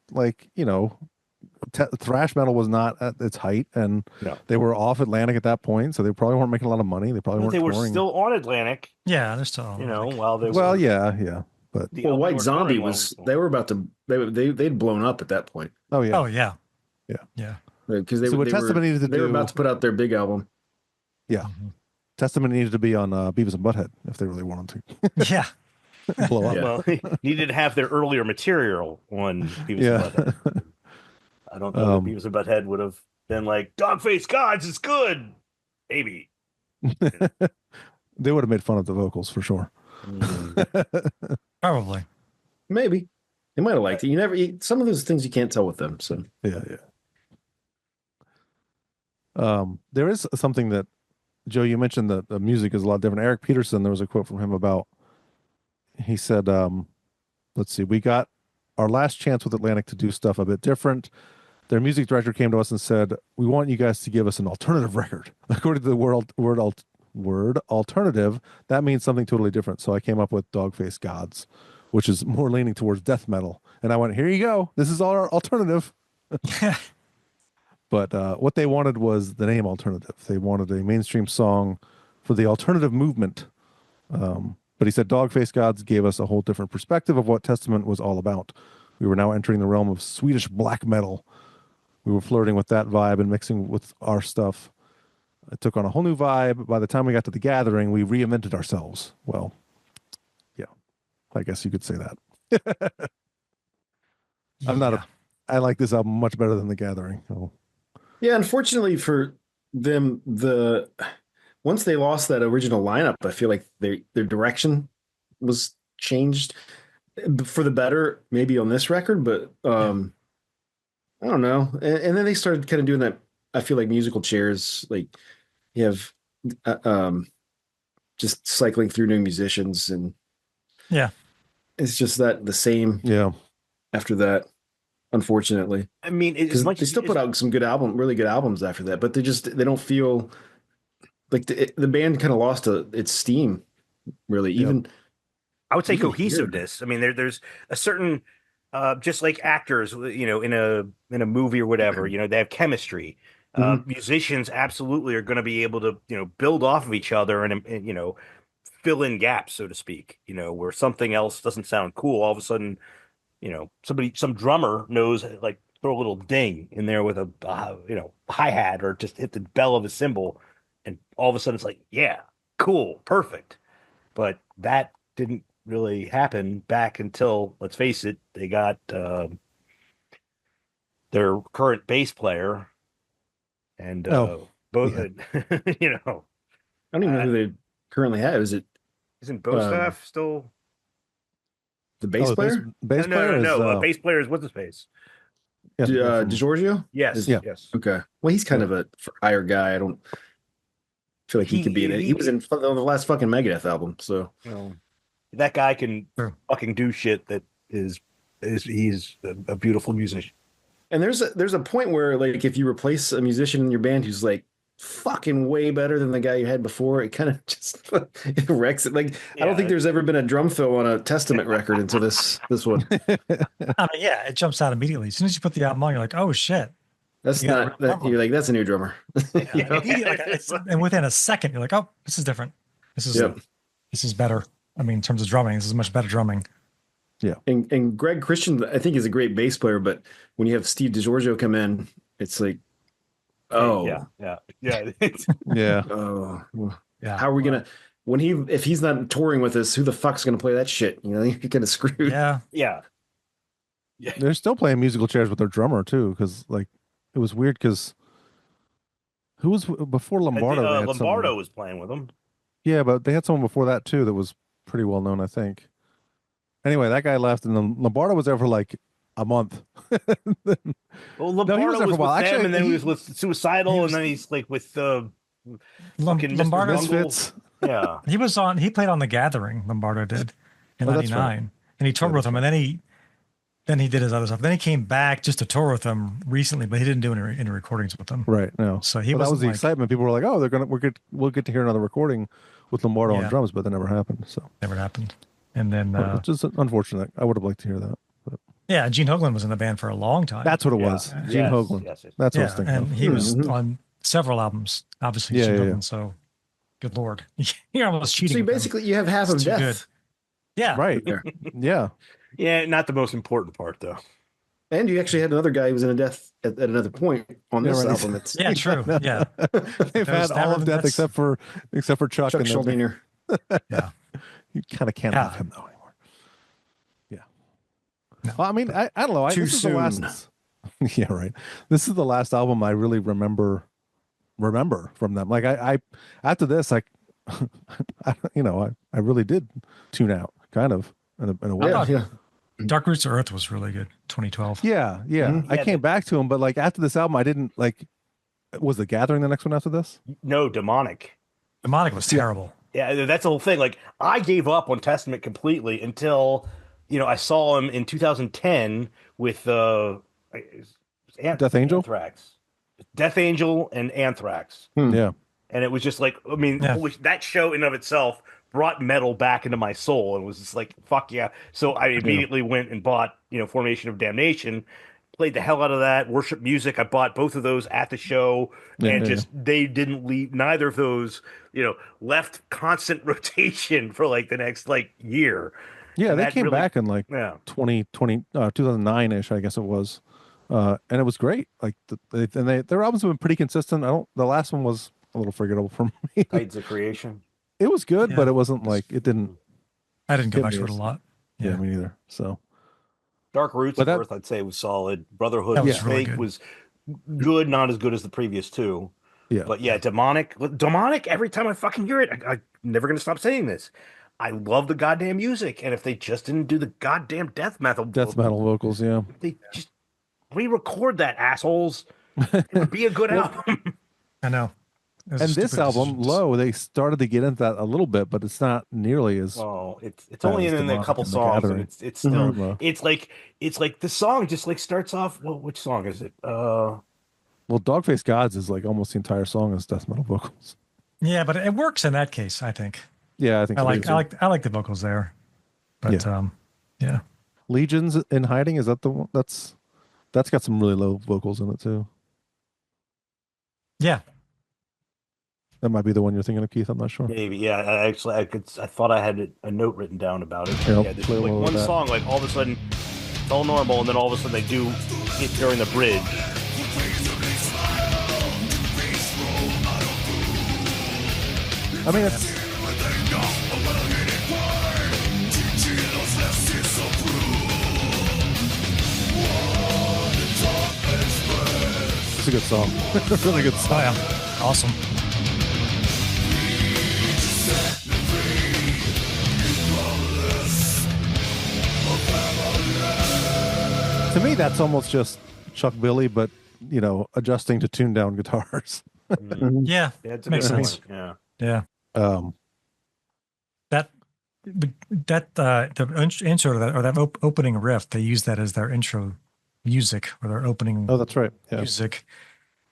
thrash metal was not at its height, and No. they were off Atlantic at that point, so they probably weren't making a lot of money. They probably but weren't they were touring. still on Atlantic. Yeah, they're still. While they Well, were, yeah. But the- Well, they White were Zombie touring was. while- They were about to. They'd blown up at that point oh yeah. Oh yeah. Yeah. Yeah. because they, So what they Testament were needed to they were do- about to put out their big album. Mhm. Testament needed to be on Beavis and Butthead if they really wanted to Yeah. blow up. Yeah. Well, they needed to have their earlier material on Beavis Yeah. and Butthead. I don't know that Beavis and Butthead would have been like, Dogface Gods is good. Maybe. They would have made fun of the vocals for sure. Probably. Maybe they might have liked it. Some of those things you can't tell with them. So Yeah. There is something that, Joe, you mentioned that the music is a lot different. Eric Peterson, there was a quote from him about, he said, let's see, we got our last chance with Atlantic to do stuff a bit different. Their music director came to us and said, we want you guys to give us an alternative record. According to the word alternative, that means something totally different. So I came up with Dogface Gods, which is more leaning towards death metal. And I went, here you go. This is our alternative. But what they wanted was the name Alternative. They wanted a mainstream song for the alternative movement. But he said Dogface Gods gave us a whole different perspective of what Testament was all about. We were now entering the realm of Swedish black metal. We were flirting with that vibe and mixing with our stuff. It took on a whole new vibe. By the time we got to the gathering, we reinvented ourselves. Well, yeah, I guess you could say that. I'm not a. I like this album much better than the Gathering. Oh. Yeah, unfortunately for them, once they lost that original lineup, I feel like their direction was changed for the better, maybe on this record, but I don't know. And then they started kind of doing that. I feel like musical chairs, like you have just cycling through new musicians, and Yeah. it's just that the same Yeah. after that. Unfortunately, I mean, as because much they as still put out some really good albums after that, but they don't feel like the band kind of lost its steam. Really, even I would say even cohesiveness. I mean, there's a certain just like actors, you know, in a movie or whatever, you know, they have chemistry. Musicians absolutely are going to be able to, you know, build off of each other and you know, fill in gaps, so to speak. You know, where something else doesn't sound cool, all of a sudden, you know, some drummer knows, like, throw a little ding in there with a you know, hi-hat, or just hit the bell of a cymbal, and all of a sudden it's like, yeah, cool, perfect. But that didn't really happen back until, let's face it, they got their current bass player, and both you know, I don't even know who they currently have. Is it isn't Bostaff still the bass Oh, player? Bass player is, bass player is what's his face? yeah, the guy from- DiGiorgio? Yes, Yeah. yes. Okay. Well, he's kind of a for hire guy. I don't feel like he could be in it. He was in the last fucking Megadeth album. So You know, that guy can Sure. fucking do shit that is he's a beautiful musician. and there's a point where, like, if you replace a musician in your band who's like fucking way better than the guy you had before, it kind of just it wrecks it. Like, I don't think there's ever been a drum fill on a Testament record until this one. I mean, yeah, it jumps out immediately. As soon as you put the album on, you're like, oh shit. That's You gotta not that you're like, that's a new drummer. You know? And within a second, you're like, oh, this is different. This is Yep. this is better. I mean, in terms of drumming, this is much better drumming. And Greg Christian, I think, is a great bass player, but when you have Steve DiGiorgio come in, it's like, oh, yeah. Yeah. oh, well, Yeah. how are we gonna if he's not touring with us, who the fuck's gonna play that shit? You know, you're kind of screwed. Yeah. Yeah. They're still playing musical chairs with their drummer too, because like it was weird because who was before Lombardo? They had Lombardo someone- was playing with him. Yeah, but they had someone before that too that was pretty well known, I think. Anyway, that guy left, and then Lombardo was there for like a month. Well, No, he Lombardo was there for was a while. with them, Actually, and then he he- was with Suicidal, he was- and then he's like with fucking Mr. Lombardo, Bungle. Misfits. Yeah. he played on The Gathering, Lombardo did in Oh, that's right. 99. And he toured Yeah, with that's him, and then he did his other stuff. Then he came back just to tour with them recently, but he didn't do any recordings with them. Right. No. So he Well, that was wasn't the like- excitement. People were like, "Oh, we'll get to hear another recording with Lombardo on Yeah. drums," but that never happened. So, Never happened. And then which is unfortunate. I would have liked to hear that. But yeah, Gene Hoglan was in the band for a long time. that's what it Yeah. was. Gene Yes, Hoglan. yes, yes. That's what I was yeah, thinking. and of. he was Mhm. on several albums. Obviously, Yeah, Gene yeah, Hoglan. yeah. So, good lord, you're almost cheating. So you with him. basically you have half It's of too Death. good. Yeah, Right. There. Yeah. Yeah, not the most important part though. And you actually had another guy who was in a Death at another point on Yeah, this right. album. It's yeah, true. Yeah, They've had all of death that's- except for Chuck. Chuck and then- Schuldiner. yeah. You kind of can't Yeah. have him though anymore. Yeah. Well, I mean, I don't know. Too This is the last. soon. Yeah, right. This is the last album I really remember from them. Like I after this, like I really did tune out, kind of in a way. Yeah, yeah. Dark Roots of Earth was really good. 2012. Yeah. Mhm. I Yeah, came back to him, but like after this album, I didn't like. Was The Gathering the next one after this? No, Demonic. Demonic was terrible. Yeah, that's the whole thing. Like, I gave up on Testament completely until, you know, I saw him in 2010 with Death Angel? Anthrax, Death Angel, and Anthrax, Hmm. Yeah. and it was just like, I mean, Yeah. that show in of itself brought metal back into my soul and was just like, fuck yeah. So I immediately went and bought, Formation of Damnation, played the hell out of that. Worship Music, I bought both of those at the show, and they didn't leave, neither of those, left constant rotation for like the next year. Yeah, And they that came really- back in like Yeah. 2009-ish, I guess it was. And it was great. Like their albums have been pretty consistent. The last one was a little forgettable for me. Tides of Creation. It was good, Yeah. but it wasn't like it didn't. I didn't go Hit back me to it a as- lot. Yeah, Yeah. me neither. So Dark Roots But of that- Earth, I'd say, was solid. Brotherhood That of was really Fake good. was good, not as good as the previous two. yeah, But yeah, Demonic, every time I fucking hear it, I'm never going to stop saying this. I love the goddamn music. And if they just didn't do the goddamn death metal, vocals. Yeah, they just re-record that, assholes. It would be a good album. I know. It was and this stupid album, decisions. Low, they started to get into that a little bit, but it's not nearly as. Oh, it's That only was in a Demonic couple and the songs, Gathering. and it's still Mhm. it's like the song just like starts off. Well, which song is it? Well, Dogface Gods is like almost the entire song is death metal vocals. Yeah, but it works in that case, I think. Yeah, I think I so like too. I like the vocals there. But yeah. Legions in Hiding, is that the one? That's got some really low vocals in it too. Yeah. That might be the one you're thinking of, Keith. I'm not sure. Maybe, yeah. I thought I had a note written down about it. Yeah, I'll Yeah, there's play a like little of one that. song, like all of a sudden it's all normal, and then all of a sudden they do it during the bridge. I mean, it's a good song. Really good Oh song. yeah. Awesome. To me, that's almost just Chuck Billy, but adjusting to tuned down guitars. Yeah. Yeah, it's a Makes good sense. point. Yeah. Yeah. Um, The intro to that, or that opening riff, they use that as their intro music or their opening oh, that's right. Yeah. music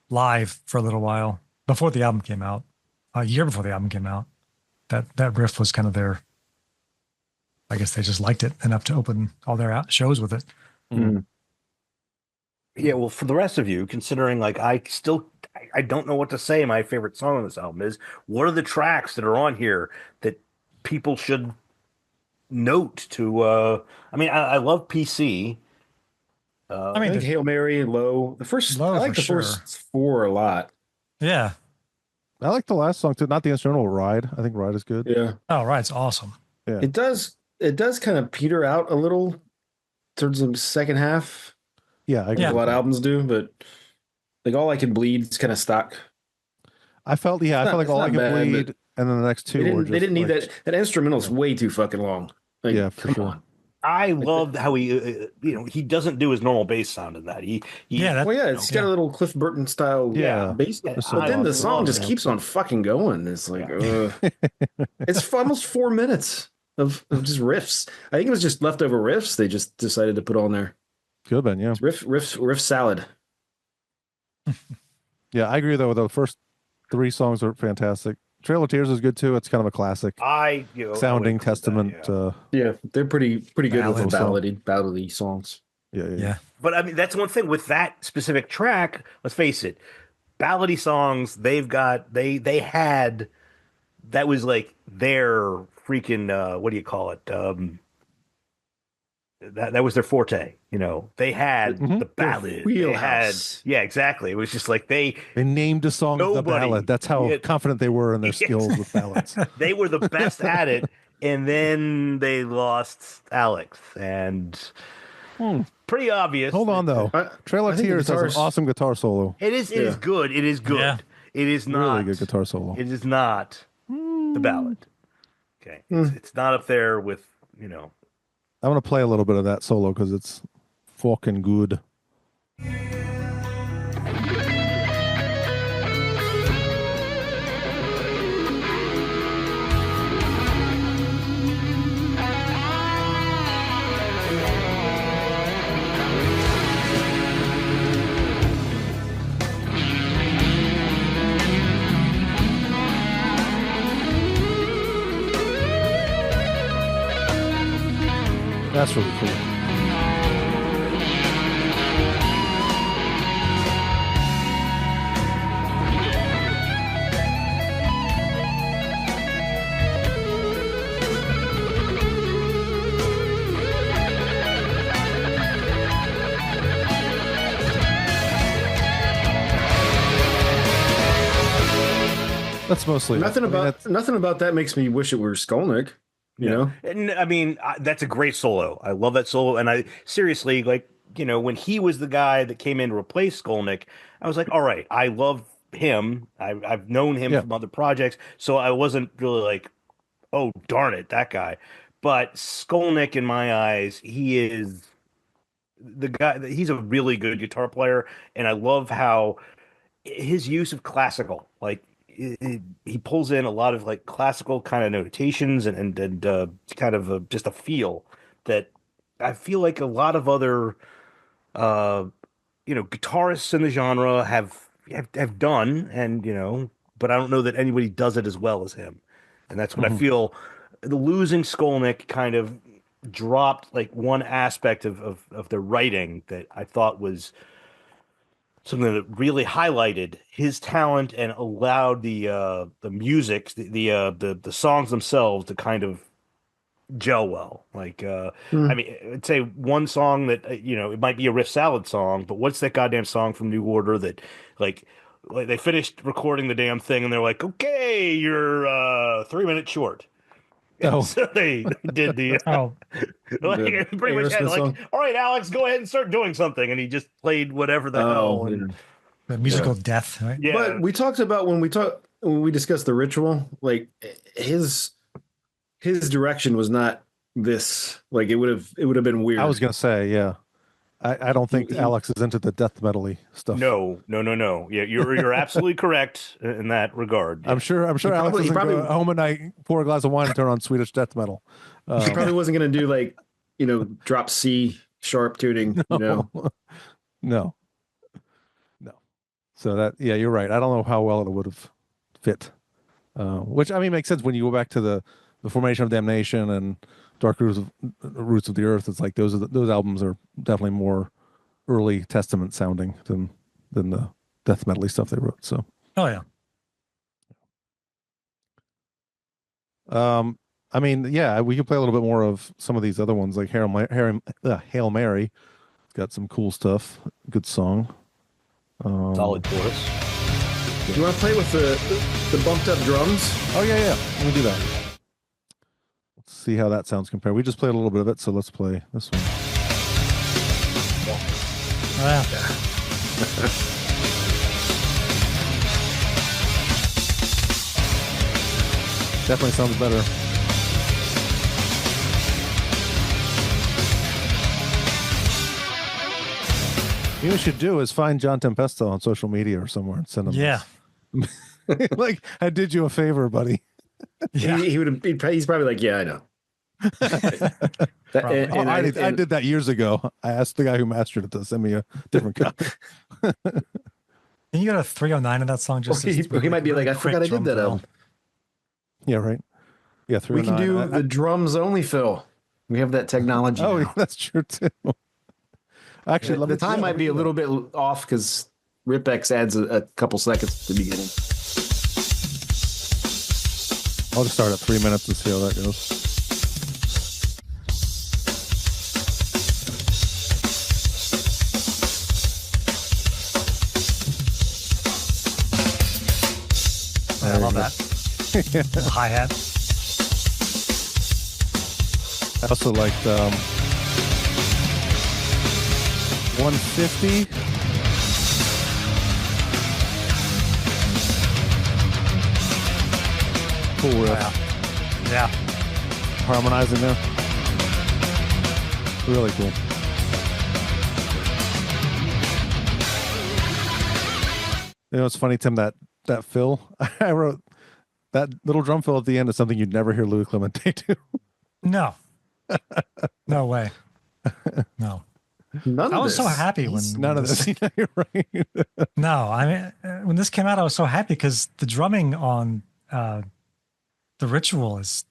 live for a little while before the album came out. A year before the album came out, that riff was kind of their. I guess they just liked it enough to open all their shows with it. Yeah, well, for the rest of you, considering like I don't know what to say my favorite song on this album is, what are the tracks that are on here that people should note to I love PC. I I mean, think Hail Mary and Low. The first, Low I like for the sure. first four a lot. yeah. I like the last song too. Not the instrumental, Ride. I think Ride is good. Yeah, Oh, right. It's awesome. it does kind of peter out a little towards the second half. Yeah, I agree. Yeah. A lot of albums do, but like All I Can Bleed is kind of stock. I felt It's like All I not Can bad, Bleed, but and then the next two were just They didn't need like- that. That instrumental's way too fucking long. Like, Yeah, for come sure. on. I loved how he he doesn't do his normal bass sound in that. Yeah, that, Well, yeah, it's got a little Cliff Burton style Yeah. bass, Yeah, but then the I song love just it. keeps on fucking going. It's like, it's almost 4 minutes of just riffs. I think it was just leftover riffs they just decided to put on there. Could have been, yeah. It's riff salad. Yeah, I agree though. The first 3 songs are fantastic. Trail of Tears is good too. It's kind of a classic I sounding would agree with that, testament. yeah. Yeah, they're pretty good with the Ballad. ballady songs. Yeah. yeah. But I mean, that's one thing with that specific track. Let's face it, ballady songs. They had that was like their freaking what do you call it? That was their forte. They had Mhm. the ballad. They had, wheelhouse. yeah, exactly. It was just like they named a song the Nobody- ballad. That's how Yeah. confident they were in their Yes. skills with ballads. were the best at it, and then they lost Alex, and pretty obvious. Hold on though. Trail I of think the Tears has guitars- an awesome guitar solo. It is Yeah. good. It is good. Yeah. It is not Really good guitar solo. It is not the ballad. Okay, it's not up there with I'm gonna play a little bit of that solo because it's fucking good. That's really cool. That's mostly Nothing I mean, about that's- nothing about that makes me wish it were Skolnick. You know, And I mean, that's a great solo. I love that solo. And I seriously, like, when he was the guy that came in to replace Skolnick, I was like, all right, I love him. I've known him Yeah. from other projects. So I wasn't really like, oh, darn it, that guy. But Skolnick, in my eyes, he is the guy. He's a really good guitar player. And I love how his use of classical, like, he pulls in a lot of like classical kind of notations and kind of just a feel that I feel like a lot of other uh guitarists in the genre have done, and but I don't know that anybody does it as well as him. And that's what I Mhm. feel the losing Skolnick kind of dropped like one aspect of the writing that I thought was something that really highlighted his talent and allowed the music, the songs themselves to kind of gel well. Like I mean, I'd say one song that it might be a Riff Salad song, but what's that goddamn song from New Order that like they finished recording the damn thing and they're like, okay, you're 3 minutes short. Oh. So they did the Oh, like The pretty much had Aerosmith like, song? all right, Alex, go ahead and start doing something, and he just played whatever the hell. And yeah. the musical death, right? yeah, But we talked about when we discussed the ritual, like his direction was not this. Like it would have been weird. I was gonna say, yeah. I don't think He- Alex is into the death metal-y stuff. no. Yeah, you're absolutely correct in that regard. I'm sure Alex he doesn't probably- go home at night, pour a glass of wine, and turn on Swedish death metal. He probably wasn't going to do like drop C sharp tuning. No. So that, yeah, you're right. I don't know how well it would have fit. Which I mean makes sense when you go back to the Formation of Damnation and Dark Roots of the Earth. It's like those albums are definitely more early Testament sounding than the death metal stuff they wrote. So Oh yeah. I mean, yeah, we could play a little bit more of some of these other ones, like Hail Mary. It's got some cool stuff. Good song. Solid chorus. Do you want to play with the bumped up drums? Oh yeah. Let me do that. Let's see how that sounds compared. We just played a little bit of it, so let's play this one. Oh, yeah. Definitely sounds better. You know what you should do is find John Tempesta on social media or somewhere and send him. Yeah. this. Like, I did you a favor, buddy. Yeah. He's probably like, yeah, I know. Probably. Oh, I did that years ago. I asked the guy who mastered it to send me a different copy. Can you go to 309 of that song? Just he might be like, I forgot I did that album. Yeah, right. Yeah, We can 309. do the drums only, Phil. We have that technology. Oh, now. yeah, that's true too. Actually, let the me- time yeah, might be a little bit off because Rip-X adds a couple seconds at the beginning. I'll just start at 3 minutes and see how that goes. I love that. Hi hat. I also liked 150. Cool riff. Yeah. Harmonizing there. Really cool. You know, it's funny, Tim, that fill I wrote, that little drum fill at the end is something you'd never hear Louis Clemente do. No. No way. No. None I of was so this. happy when None of this. Yeah, you're right. No, I mean, when this came out, I was so happy because the drumming on the Ritual is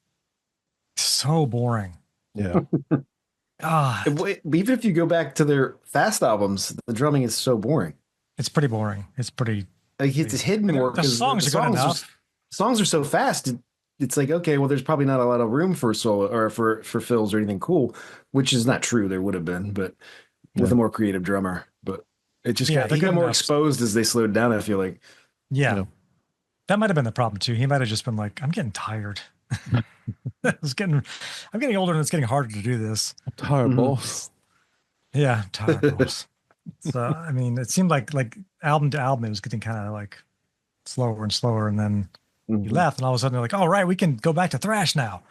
so boring. Yeah. Even if you go back to their fast albums, the drumming is so boring. it's pretty boring. It's pretty. Like it's hidden more. The 'cause songs are good enough. Songs are so fast. It's like, okay, well, there's probably not a lot of room for solo or for fills or anything cool, which is not true. There would have been, but with a more creative drummer. But it just Yeah, he they're got good more enough. exposed as they slowed down. I feel like. Yeah. Yeah. That might have been the problem too. He might have just been like, I'm getting tired. I'm getting older and it's getting harder to do this. Tired Mhm. balls. Yeah, I'm tired. boss. So I mean, it seemed like album to album, it was getting kind of like slower and slower, and then he Mhm. left, and all of a sudden they're like, "All right, we can go back to thrash now."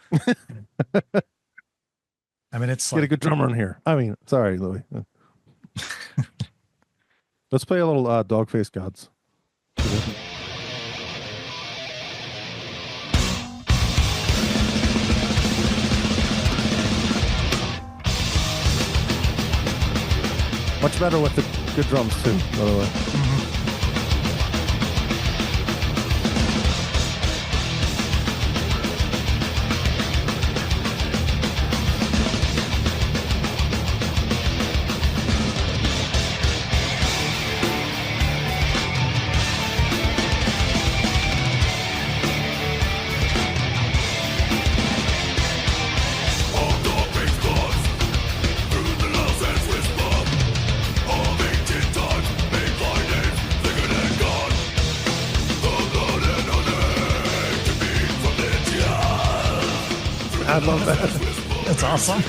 I mean, it's Get a like, good drummer in here. I mean, sorry, Louis. Let's play a little Dogface Gods. Much better with the good drums too, by the way. I love that. it's awesome.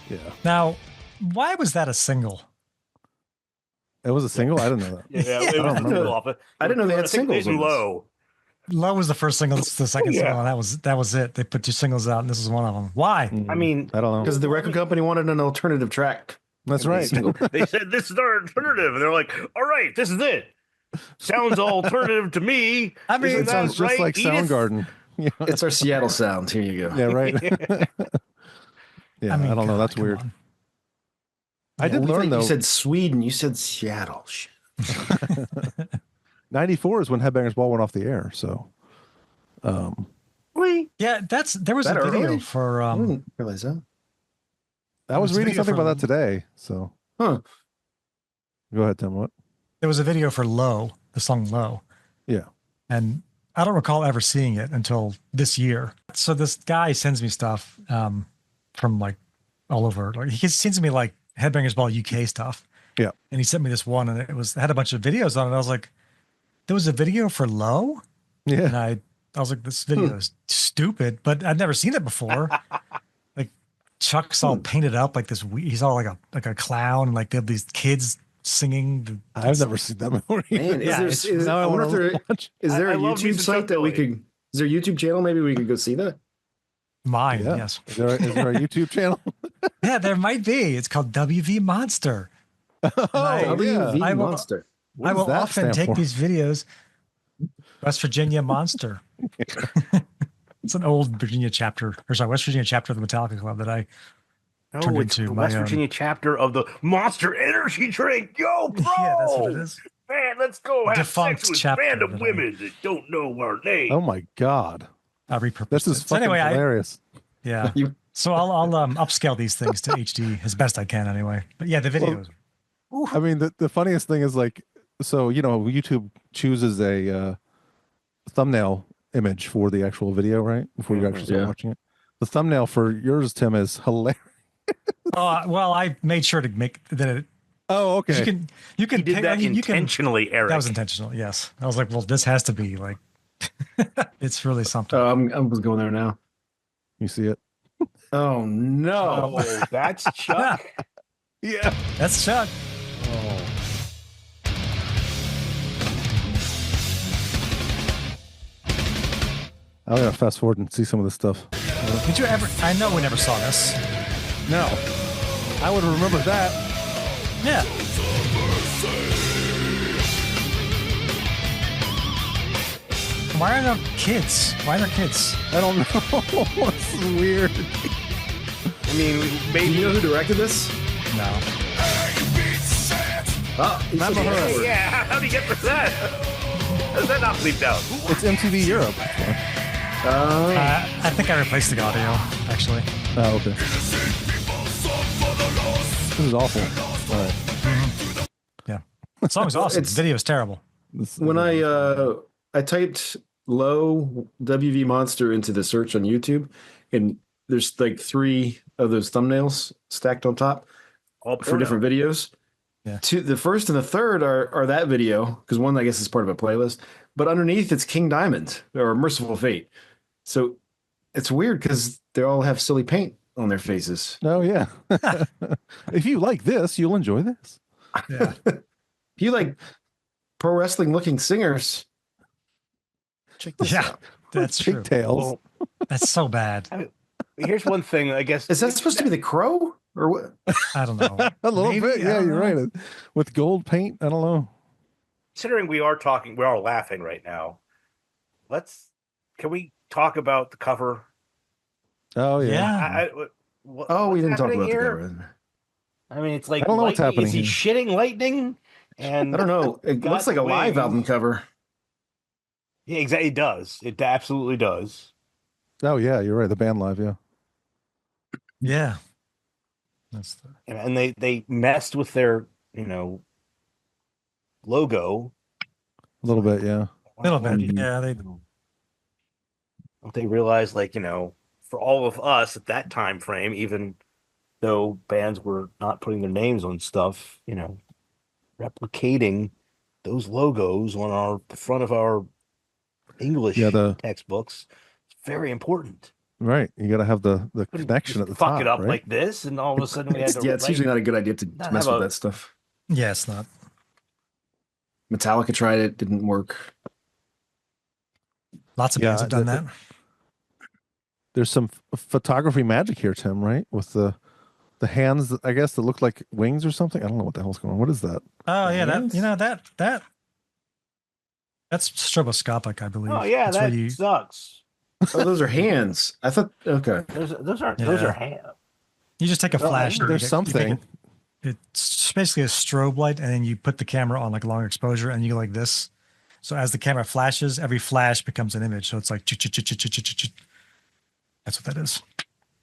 Yeah, Now, why was that a single? it was a single. I didn't know that. Yeah, Yeah. it I don't was remember. off it. I didn't know they had I think singles Big on this. Low. Low was the first single. This is the second Yeah. single. And that was it. They put 2 singles out, and this is one of them. Why? I mean, I don't know. Because the record company wanted an alternative track. That's And they right. singled. they said this is our alternative, and they're like, "All right, this is it. Sounds alternative to me." I mean, Isn't It that sounds just right, like Edith? Soundgarden. Yeah, It's our Seattle sound. Here you go. yeah, right. Yeah, I, don't know. That's come weird. on. I did We learn thought though. You said Sweden. You said Seattle. Shit. 94 is when Headbangers Ball went off the air. So, Yeah, there was That a video early? for I didn't realize that. I was It's a reading video something from- about that today. So, Huh. go ahead, Tim. What? there was a video for Low, the song Low. Yeah. And I don't recall ever seeing it until this year. So this guy sends me stuff from like all over. Like he sends me like Headbangers Ball UK stuff. Yeah. And he sent me this one, and it had a bunch of videos on it. I was like, there was a video for Low? Yeah. And I was like, this video is stupid, but I'd never seen it before. Like Chuck's all painted up like this. He's all like a clown, and like they have these kids singing. I've never seen that movie. Man, Yeah, Now I wonder if there watch. is there I a love me YouTube some site Chuck that we Billy. could. Is there a YouTube channel? Maybe we could go see that. Mine, Yeah. yes. Is there a YouTube channel? Yeah, there might be. It's called WV Monster. Oh, WV I will- Monster. What I does will that often stand take for? these videos. West Virginia Monster. It's an old Virginia chapter, or sorry, West Virginia chapter of the Metallica Club that I turned Oh, it's into the my West own. Virginia chapter of the Monster Energy Drink. Yo, bro! Yeah, that's what it is. Man, let's go have Defunct sex with chapter random that I- women that don't know our name. Oh my god, I repurposed this is it. So fucking anyway, hilarious. yeah. You- So I'll upscale these things to HD as best I can anyway. But yeah, the videos. I mean, the funniest thing is like, so YouTube chooses a thumbnail image for the actual video, right? Before you actually start Yeah. watching it. The thumbnail for yours, Tim, is hilarious. Well, I made sure to make that it. Oh, okay. You can He did pick, that you can. intentionally, Eric. That was intentional. Yes, I was like, well, this has to be like. It's really something. I was going there now. You see it? Oh no! Oh, that's Chuck. Yeah. That's Chuck. I'm gonna fast forward and see some of this stuff. Did you ever? I know we never saw this. No, I would remember that. Yeah. Why are there kids? Why are there kids? I don't know. This is weird. I mean, Do maybe. you know who directed this? No. Oh, Remember her? Yeah, how do you get for that? How's that not bleeped out? It's MTV Europe. I think I replaced the audio, actually. Oh, okay. This is awful. All right. Yeah. The song's awesome. It's- The video's terrible. When I typed low WV Monster into the search on YouTube, and there's like 3 of those thumbnails stacked on top All for different videos. Yeah. The first and the third are that video, because one I guess is part of a playlist, but underneath it's King Diamond or Merciful Fate. So it's weird because they all have silly paint on their faces. Oh yeah. If you like this, you'll enjoy this. Yeah. If you like pro wrestling looking singers, check this Yeah. out. That's true. Pigtails. Well, That's so bad. here's one thing, I guess. Is that supposed to be the crow or what? I don't know. A little Maybe, bit. I Yeah, don't you're know. right. With gold paint, I don't know. Considering we are laughing right now, can we talk about the cover? Oh yeah. Yeah. Oh, we what's didn't talk happening about here? the cover. I mean, it's like I don't know what's lightning- happening Is he shitting lightning? And I don't know. It got looks like a live wings. album cover. Yeah, exactly. It does. It absolutely does. Oh yeah, you're right. The band live. Yeah. Yeah. That's the, And they messed with their logo. A little bit. Yeah. little bit. Yeah. They, Don't they realize, for all of us at that time frame, even though bands were not putting their names on stuff, replicating those logos on the front of our English textbooks, it's very important. Right. You got to have the Couldn't connection just at the fuck top. it up right? like this, and all of a sudden we had to. It's usually not a good idea to not mess have with a- that stuff. yeah, it's not. Metallica tried it, didn't work. Lots of Yeah, bands have done that. There's some photography magic here, Tim. Right, with the hands. I guess that look like wings or something. I don't know what the hell's going on. What is that? Oh yeah, Hands? that's stroboscopic, I believe. Oh yeah, That's that where you, sucks. Oh, those are hands. I thought, okay. Those are Yeah. hands. you just take a flash. and There's you take something. it's basically a strobe light, and then you put the camera on like long exposure, and you go like this. So as the camera flashes, every flash becomes an image. So it's like that's what that is.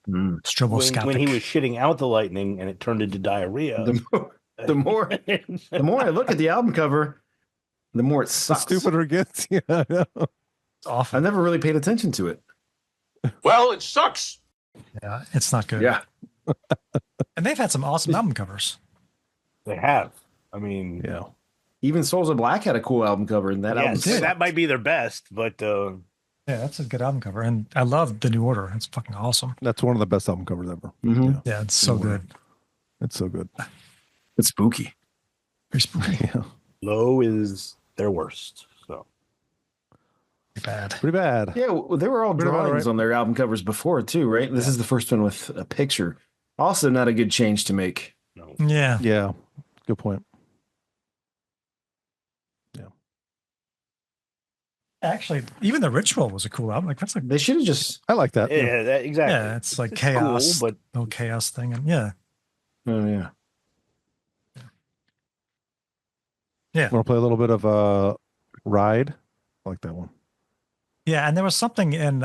Stroboscopic. When he was shitting out the lightning and it turned into diarrhea. The more I look at the album cover, the more it The sucks. stupider it gets. Yeah. I know. It's awful. I never really paid attention to it. Well, it sucks. Yeah, it's not good. Yeah. And they've had some awesome album covers. They have. I mean, Yeah. Even Souls of Black had a cool album cover, and that album yes, sucked. that might be their best, but Yeah, that's a good album cover. And I love The New Order. It's fucking awesome. That's one of the best album covers ever. Mhm. Yeah. Yeah, it's so New Order. good. It's so good. It's spooky. Very spooky. Yeah. Low is their worst. So Bad. Pretty bad. Yeah, well, they were all Pretty about drawings right. on their album covers before, too, right? This is the first one with a picture. Also, not a good change to make. no. Yeah. Yeah. Good point. Actually, even The Ritual was a cool album. Like that's like They should have just. I like that. Yeah, exactly. yeah, it's like It's chaos, cool, but no chaos thing, and yeah, Oh, yeah. Want to play a little bit of Ride? I like that one. yeah. And there was something in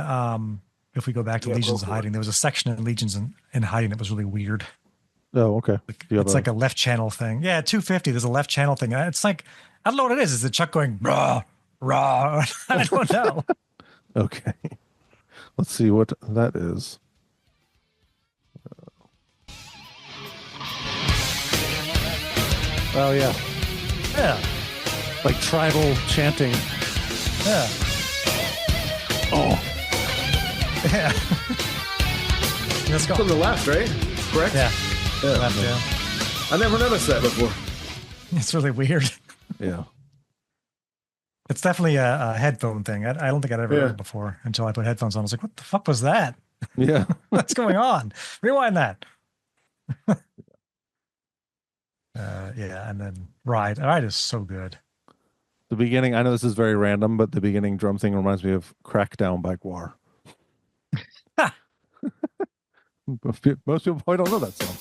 if we go back to Yeah, go Legions of for it. Hiding, there was a section in Legions in Hiding that was really weird. Oh, okay. Do you have It's like a left channel thing. Yeah, 250. There's a left channel thing. And it's like I don't know what it is. Is the Chuck going rah rah? I don't know. Okay. Let's see what that is. Oh yeah, Yeah, like tribal chanting. yeah, Oh, yeah. Let's go. From the left, right? Correct? Yeah, Yeah. left. Yeah, I never noticed that before. it's really weird. yeah. It's definitely a headphone thing. I don't think I'd ever Yeah. heard it before until I put headphones on. I was like, what the fuck was that? Yeah. What's going on? Rewind that. Yeah, and then Ride. Ride is so good. The beginning, I know this is very random, but the beginning drum thing reminds me of Crackdown by Guar. Most people probably don't know that song.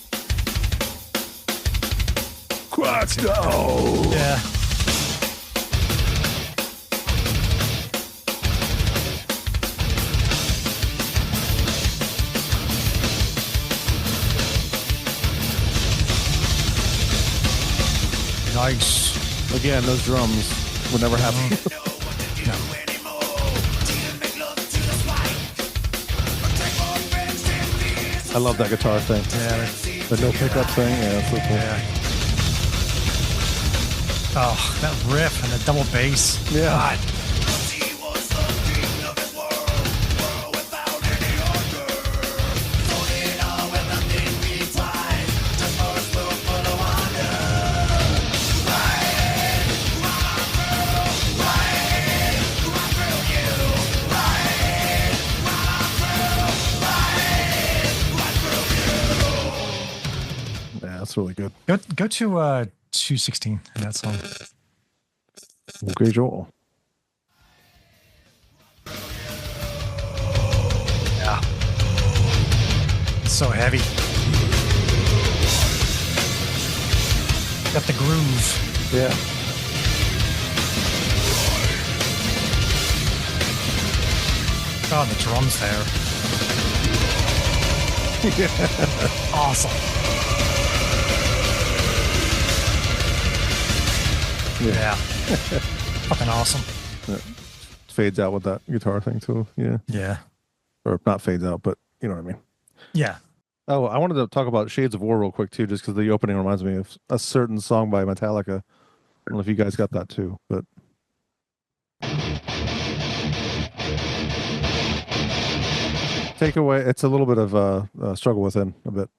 Crackdown! Yeah. Again, those drums would never happen. I love that guitar thing. Yeah. The no pickup thing. Yeah, that's so cool. Yeah. Oh, that riff and the double bass. Yeah. God. Yeah, that's really good. Go to 216 in that song. Okay, Joel. Yeah. It's so heavy. Got the groove. Yeah. Oh, the drums there. Awesome. Yeah. Fucking awesome. Fades out with that guitar thing too. Yeah. Yeah. Or not fades out, but you know what I mean. Yeah. Oh, I wanted to talk about Shades of War real quick too, just because the opening reminds me of a certain song by Metallica. I don't know if you guys got that too, but take away. It's a little bit of a Struggle Within a bit.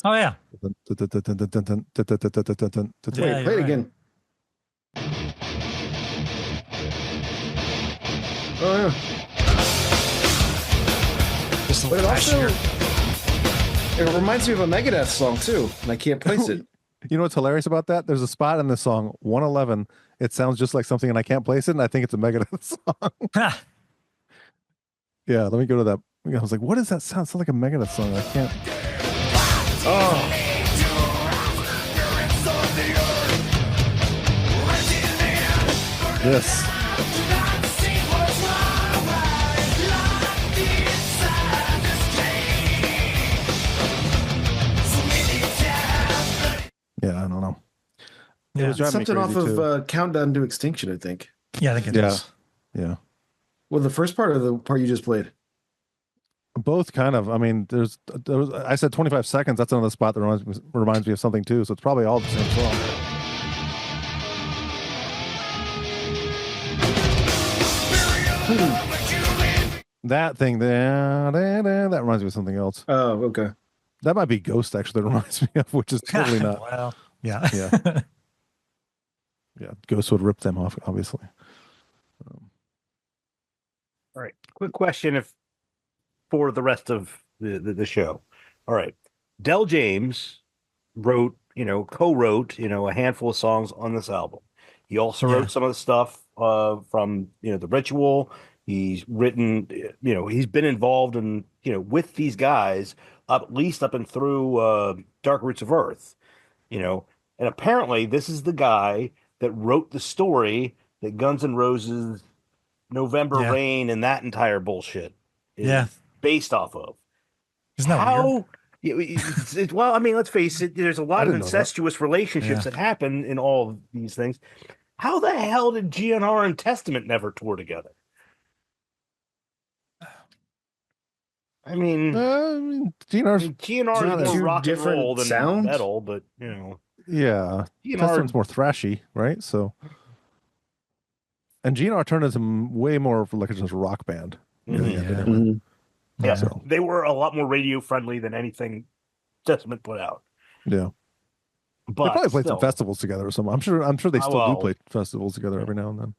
Oh, yeah. Wait, Yeah, play you're it right. again. Oh yeah. Just a But it little also flashier. it reminds me of a Megadeth song too, and I can't place it. You know what's hilarious about that? There's a spot in the song 111. It sounds just like something, and I can't place it, and I think it's a Megadeth song. Ha! Yeah, let me go to that. I was like, what does that sound? It sounds like a Megadeth song. I can't. Oh, This. Yeah, I don't know. Yeah. was driving me something off crazy, of too. Countdown to Extinction, I think. Yeah, I think it Yeah. is. Yeah. Well, the first part or the part you just played? Both kind of. I mean, there was, I said 25 seconds. That's another spot that reminds me of something too. So it's probably all the same song. That thing there, that reminds me of something else. Oh, okay. That might be Ghost, actually, that reminds me of, which is totally not. Well, yeah. Yeah. Yeah, Ghost would rip them off, obviously. All right. Quick question if for the rest of the show. All right. Del James wrote, co-wrote, a handful of songs on this album. He also Yeah. wrote some of the stuff from, The Ritual. He's written, he's been involved in, with these guys at least up and through Dark Roots of Earth, and apparently this is the guy that wrote the story that Guns N' Roses November Yeah. Rain and that entire bullshit is Yeah. based off of. Isn't that weird? Well, I mean, let's face it, there's a lot of didn't know that. incestuous relationships Yeah. that happen in all of these things. How the hell did GNR and Testament never tour together? I mean, GNR's, GNR not is more two rock and different roll than sounds? metal, but yeah. GNR Testament's more thrashy, right? So, and GNR turned into way more of like just a rock band. Mhm. Yeah, Yeah. Mhm. Yeah, So, they were a lot more radio friendly than anything Testament put out. yeah. But They probably played some still, festivals together or something. I'm sure they still well, do play festivals together every now and then.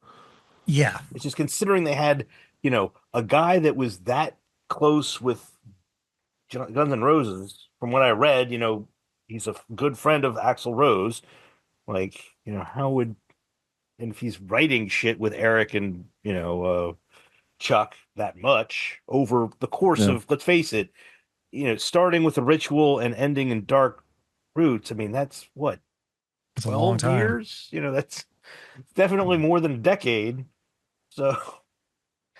Yeah. It's just considering they had, a guy that was that close with Guns N' Roses. From what I read, he's a good friend of Axl Rose. Like, how would, and if he's writing shit with Eric and Chuck that much over the course Yeah. of, let's face it, starting with The Ritual and ending in Dark Roots. I mean, that's what, It's a long 12 time. years? That's definitely more than a decade. So,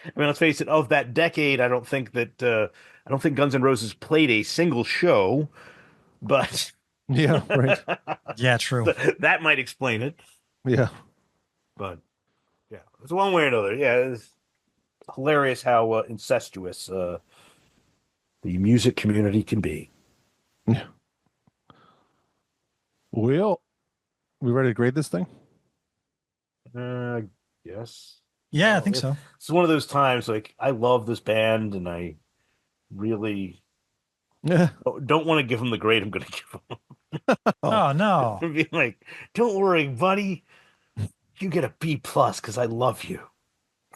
I mean, let's face it, of that decade, I don't think Guns N' Roses played a single show, but Yeah, right. Yeah, true. that might explain it. Yeah. But yeah, it's one way or another. Yeah, it's hilarious how incestuous the music community can be. Well, we ready to grade this thing? Yes. Yeah, I Oh, think so. It's one of those times like I love this band and I really Yeah. don't want to give them the grade I'm going to give them. Oh no. Be like, don't worry, buddy. You get a B plus because I love you.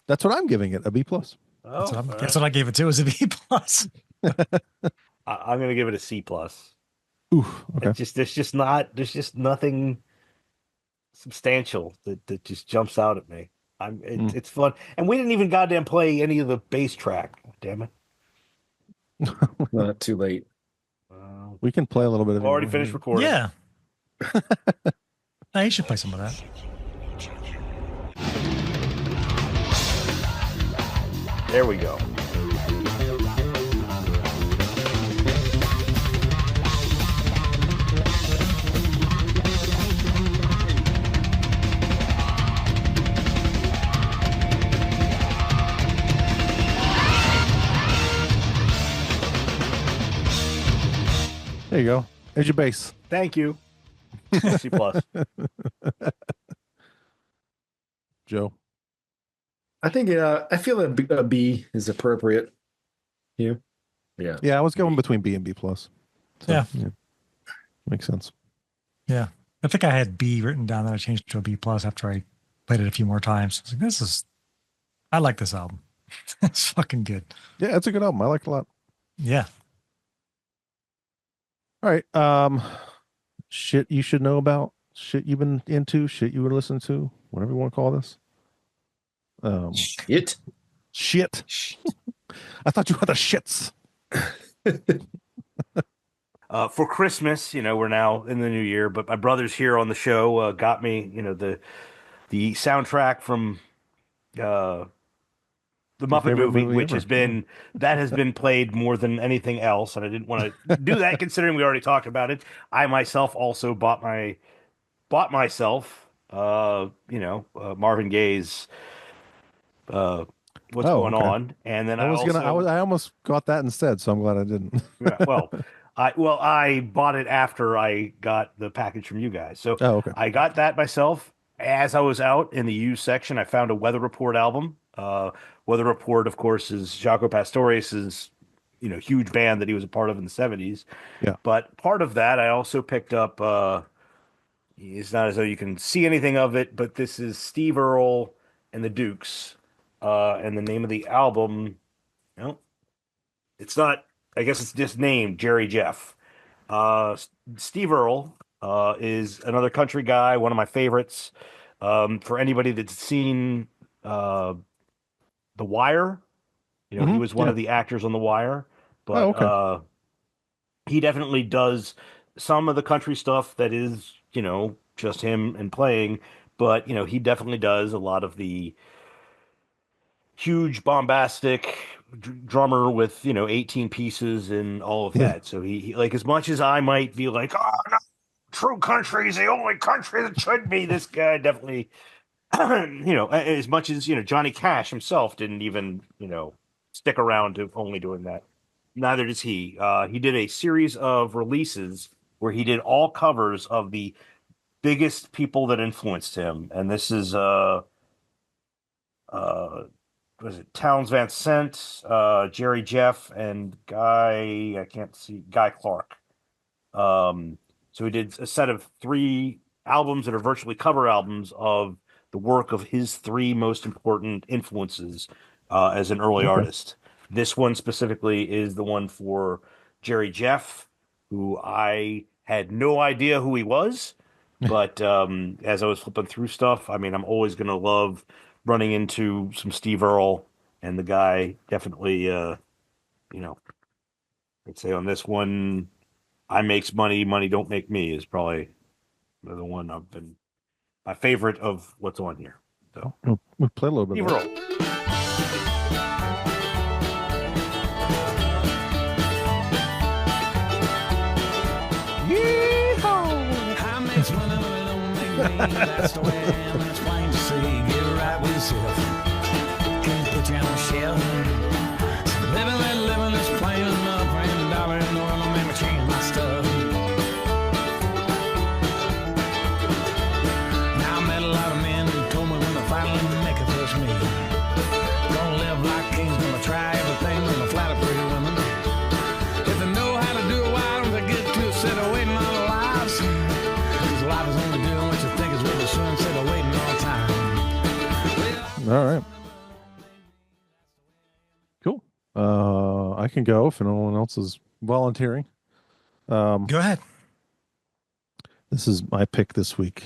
That's what I'm giving it, a B plus. Oh, That's what I gave it to, was a B plus. I'm going to give it a C plus. Ooh, okay. There's just nothing substantial that just jumps out at me. It's fun, and we didn't even goddamn play any of the bass track. Damn it! Not too late. We can play a little bit of We've it. already finished recording. Yeah. No, you should play some of that. There we go. There you go. There's your bass. Thank you. C plus. Joe. I think I feel a B is appropriate. You? Yeah. Yeah, I was going between B and B plus. So, Yeah. Makes sense. Yeah. I think I had B written down, then I changed it to a B plus after I played it a few more times. I was like, I like this album. It's fucking good. Yeah, it's a good album. I like it a lot. Yeah. All right. Shit you should know about, shit you've been into, shit you would listen to, whatever you want to call this. It. Shit. I thought you had the shits. For Christmas, we're now in the new year, but my brother's here on the show got me, the soundtrack from the Muppet favorite movie, movie which ever. has been played more than anything else, and I didn't want to do that considering we already talked about it. I myself also bought myself, Marvin Gaye's What's Going okay. On, and then I almost got that instead, so I'm glad I didn't. yeah, I bought it after I got the package from you guys, so Okay. I got that myself. As I was out in the used section, I found a Weather Report album. Weather Report, of course, is Jaco Pastorius's, huge band that he was a part of in the 70s. Yeah. But part of that, I also picked up, it's not as though you can see anything of it, but this is Steve Earle and the Dukes. And the name of the album, it's not, I guess it's just named Jerry Jeff. Steve Earle is another country guy, one of my favorites. For anybody that's seen The Wire, he was one of the actors on The Wire, but he definitely does some of the country stuff that is, just him and playing, but he definitely does a lot of the huge bombastic drummer with 18 pieces and all of that. So he like, as much as I might be like, oh no, true country is the only country that should be, this guy definitely as much as Johnny Cash himself didn't even stick around to only doing that, neither does he. He did a series of releases where he did all covers of the biggest people that influenced him, and this is was it Townes Van Sant, Jerry Jeff, and Guy Clark. So he did a set of 3 albums that are virtually cover albums of the work of his 3 most important influences as an early artist. This one specifically is the one for Jerry Jeff, who I had no idea who he was, but as I was flipping through stuff, I mean, I'm always going to love running into some Steve Earle, and the guy definitely, I'd say on this one, I makes money, money don't make me is probably the one I've been my favorite of what's on here. So We play a little bit. Steve of Earle. I makes money, don't make me. That's the way I am, it's plain to see. All right. Cool. I can go if no one else is volunteering. Go ahead. This is my pick this week.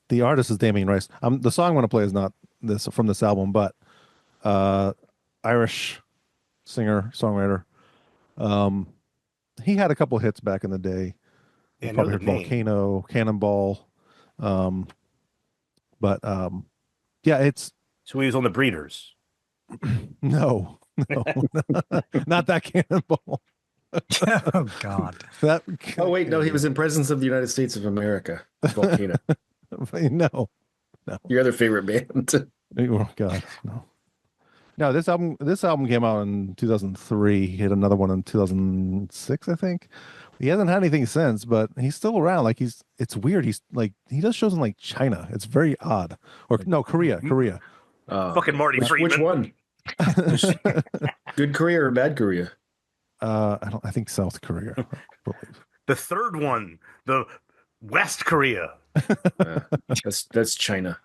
The artist is Damien Rice. The song I'm going to play is not this from this album, but Irish singer songwriter. He had a couple hits back in the day. Yeah, I know Probably the heard name. Volcano, Cannonball. But yeah, it's So he was on the Breeders. no, not that Cannonball. Oh God. That Oh wait, no, he was in Presence of the United States of America. Volcano. no. Your other favorite band. Oh God, no. No, this album came out in 2003. He had another one in 2006, I think. He hasn't had anything since, but he's still around. Like it's weird. He's like he does shows in like China. It's very odd. Or no, Korea. Fucking Marty Friedman. Which one? Good Korea or bad Korea? I think South Korea. I believe. The third one, the West Korea. That's China.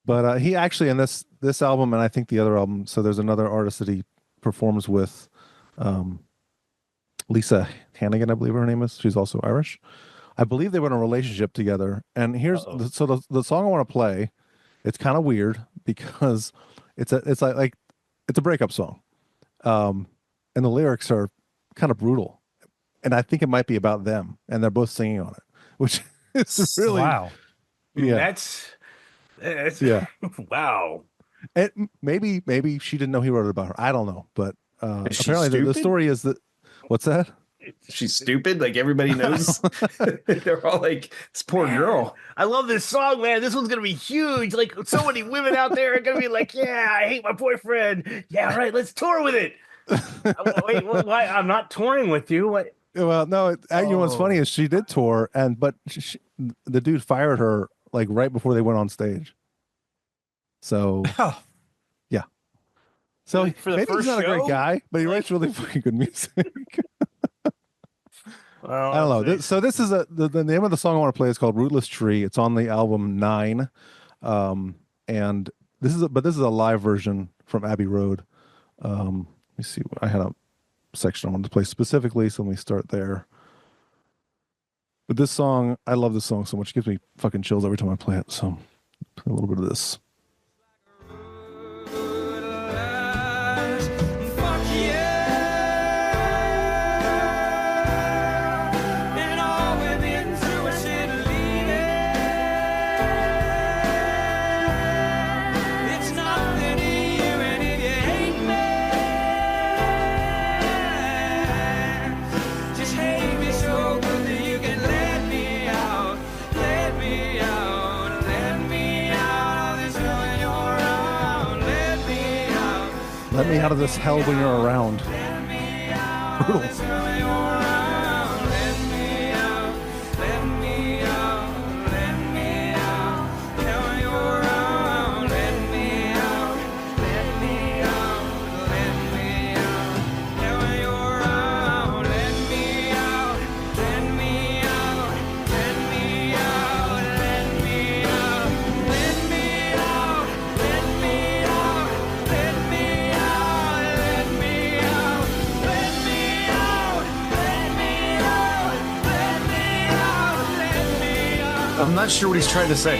But he actually in this album and I think the other album. So there's another artist that he performs with, Lisa Hannigan, I believe her name is. She's also Irish. I believe they were in a relationship together. And here's the song I want to play. It's kind of weird because it's like it's a breakup song, and the lyrics are kind of brutal, and I think it might be about them, and they're both singing on it, which is really Wow. yeah. That's Yeah. Wow. And maybe she didn't know he wrote it about her. I don't know, but Is she apparently the stupid? story is that what's that? She's stupid. Like everybody knows. They're all like, this poor girl. I love this song, man. This one's gonna be huge. Like so many women out there are gonna be like, "Yeah, I hate my boyfriend. Yeah, right. Let's tour with it." Wait, why? I'm not touring with you. What? Well, no. You know what's funny is she did tour, but the dude fired her like right before they went on stage. So Oh, so For the maybe he's first not a great show? guy, but he writes really fucking good music. Well, I don't know. This is the name of the song I want to play is called "Rootless Tree." It's on the album 9, and this is a live version from Abbey Road. Let me see. I had a section I wanted to play specifically, so let me start there. But this song, I love this song so much. It gives me fucking chills every time I play it. So play a little bit of this. Let me out of this hell when you're around. Brutal. I'm not sure what he's trying to say.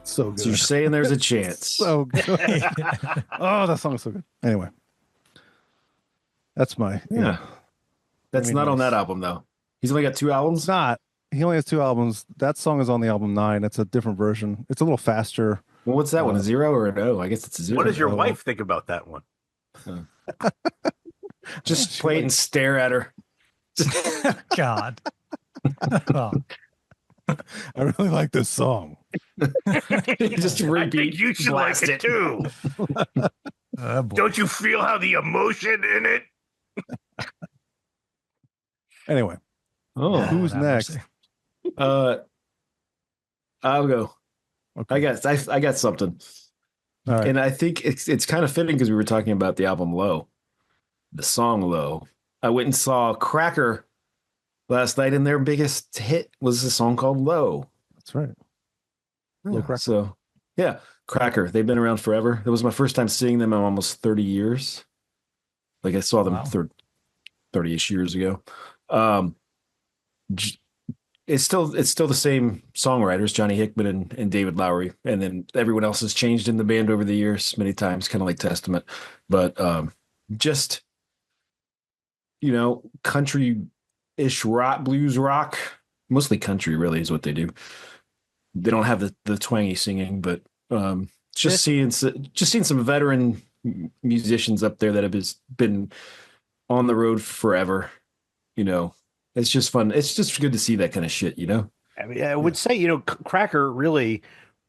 So good. So you're saying there's a chance. So good. Oh, that song's so good. Anyway, that's my Yeah. That's not on that album though. He's only got 2 albums. It's not. He only has 2 albums. That song is on the album 9. It's a different version. It's a little faster. Well, what's that one? A 0 or an O? I guess it's a 0. What does your Oh. wife think about that one? Just play it and stare at her. God. Oh, I really like this song. Just I repeat. think you should blast like it too. oh boy. Don't you feel how the emotion in it? Anyway, Oh, who's have next? mercy. I'll go. Okay. I got something. All right. And I think it's kind of fitting because we were talking about the album Low, the song Low. I went and saw Cracker last night, and their biggest hit was a song called "Low." That's right. Low Cracker. So, yeah, Cracker. They've been around forever. It was my first time seeing them in almost 30 years. Like I saw them Wow. 30-ish years ago. J- it's still the same songwriters, Johnny Hickman and David Lowery, and then everyone else has changed in the band over the years many times, kind of like Testament. But just country-ish rock, blues rock, mostly country really is what they do. They don't have the twangy singing, but just seeing some veteran musicians up there that have been on the road forever. It's just fun. It's just good to see that kind of shit. I mean, I would say, Cracker really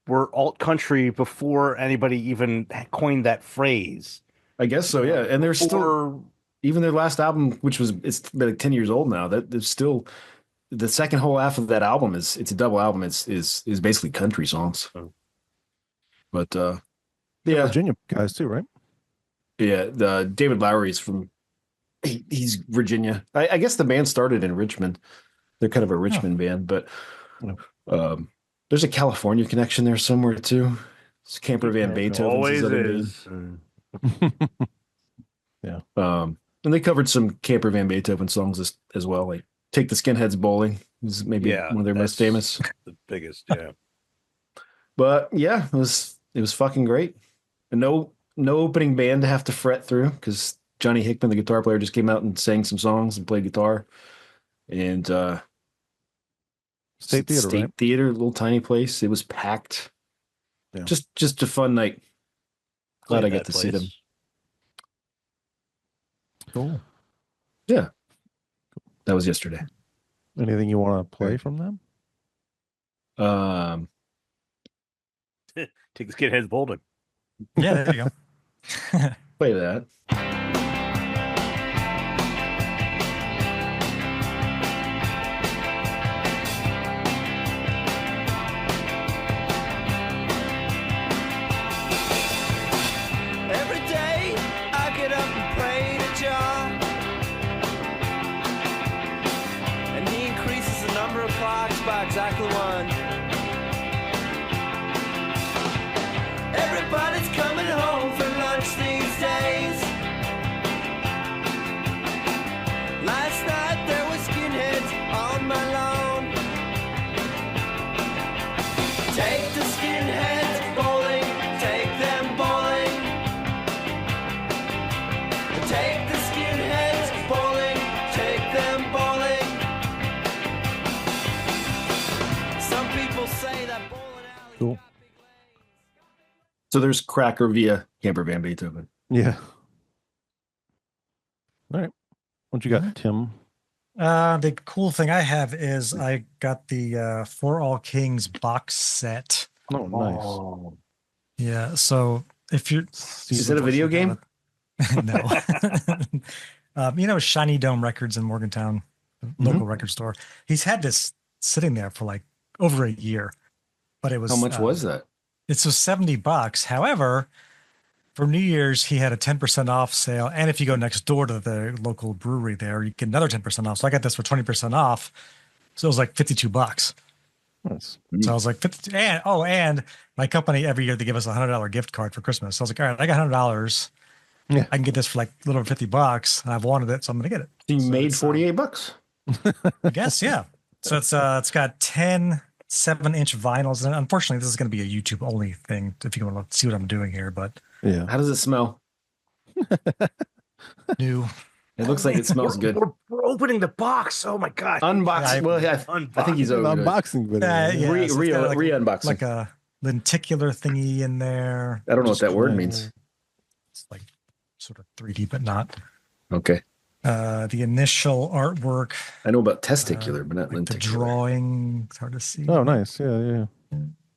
were alt country before anybody even coined that phrase. I guess so. Yeah, and they're still Or even their last album, which it's been like 10 years old now. That there's still the second whole half of that album it's a double album. Is basically country songs. Oh. But Yeah, Virginia guys too, right? yeah, the David Lowery's from he's Virginia. I guess the band started in Richmond. They're kind of a Richmond band, but there's a California connection there somewhere too. It's Camper Van Beethoven. always is. Yeah. And they covered some Camper Van Beethoven songs as well, like "Take the Skinheads Bowling" is maybe one of their most famous. The biggest, yeah. But yeah, it was fucking great. And no opening band to have to fret through because Johnny Hickman, the guitar player, just came out and sang some songs and played guitar. And State Theater, right? Theater, little tiny place. It was packed. Yeah. Just a fun night. Glad I Played got to that see them. place. Cool. Yeah. That was yesterday. Anything you want to play from them? Take the Skinheads Bowling. Yeah, there you go. Play that. Every day I get up and pray to John, and he increases the number of clocks by exactly one. Everybody's coming home for lunch these days. Last night there was skinheads on my lawn. Take the skinheads bowling, take them bowling. Take the skinheads bowling, take them bowling. Some people say that bowling alley. Cool. So there's Cracker via Camper Van Beethoven. Yeah. All right. What you got, Tim? The cool thing I have is I got the For All Kings box set. Oh, nice. Yeah, so if you're Is it a video game? no. Shiny Dome Records in Morgantown, local record store. He's had this sitting there for like over a year, but it was How much was that? It was $70. However, for New Year's, he had a 10% off sale. And if you go next door to the local brewery there, you get another 10% off. So I got this for 20% off. So it was like $52. Nice. So I was like, 50, and my company every year, they give us a $100 gift card for Christmas. So I was like, all right, I got $100. Yeah. I can get this for like a little over $50 and I've wanted it. So I'm going to get it. So you made it's, $48. I guess. Yeah. So it's got 10 7-inch vinyls. And unfortunately, this is going to be a YouTube only thing if you want to see what I'm doing here, but Yeah. How does it smell? new. It looks like it smells good. We're opening the box. Oh my god. Unboxing. Well, I think he's An over. unboxing video. Yeah, Re- so it's got unboxing. like a lenticular thingy in there. I don't know what Just that word cool. means. It's like sort of 3D, but not. Okay. The initial artwork, I know about testicular, but not like the lenticular. drawing, it's hard to see. Oh, nice. Yeah.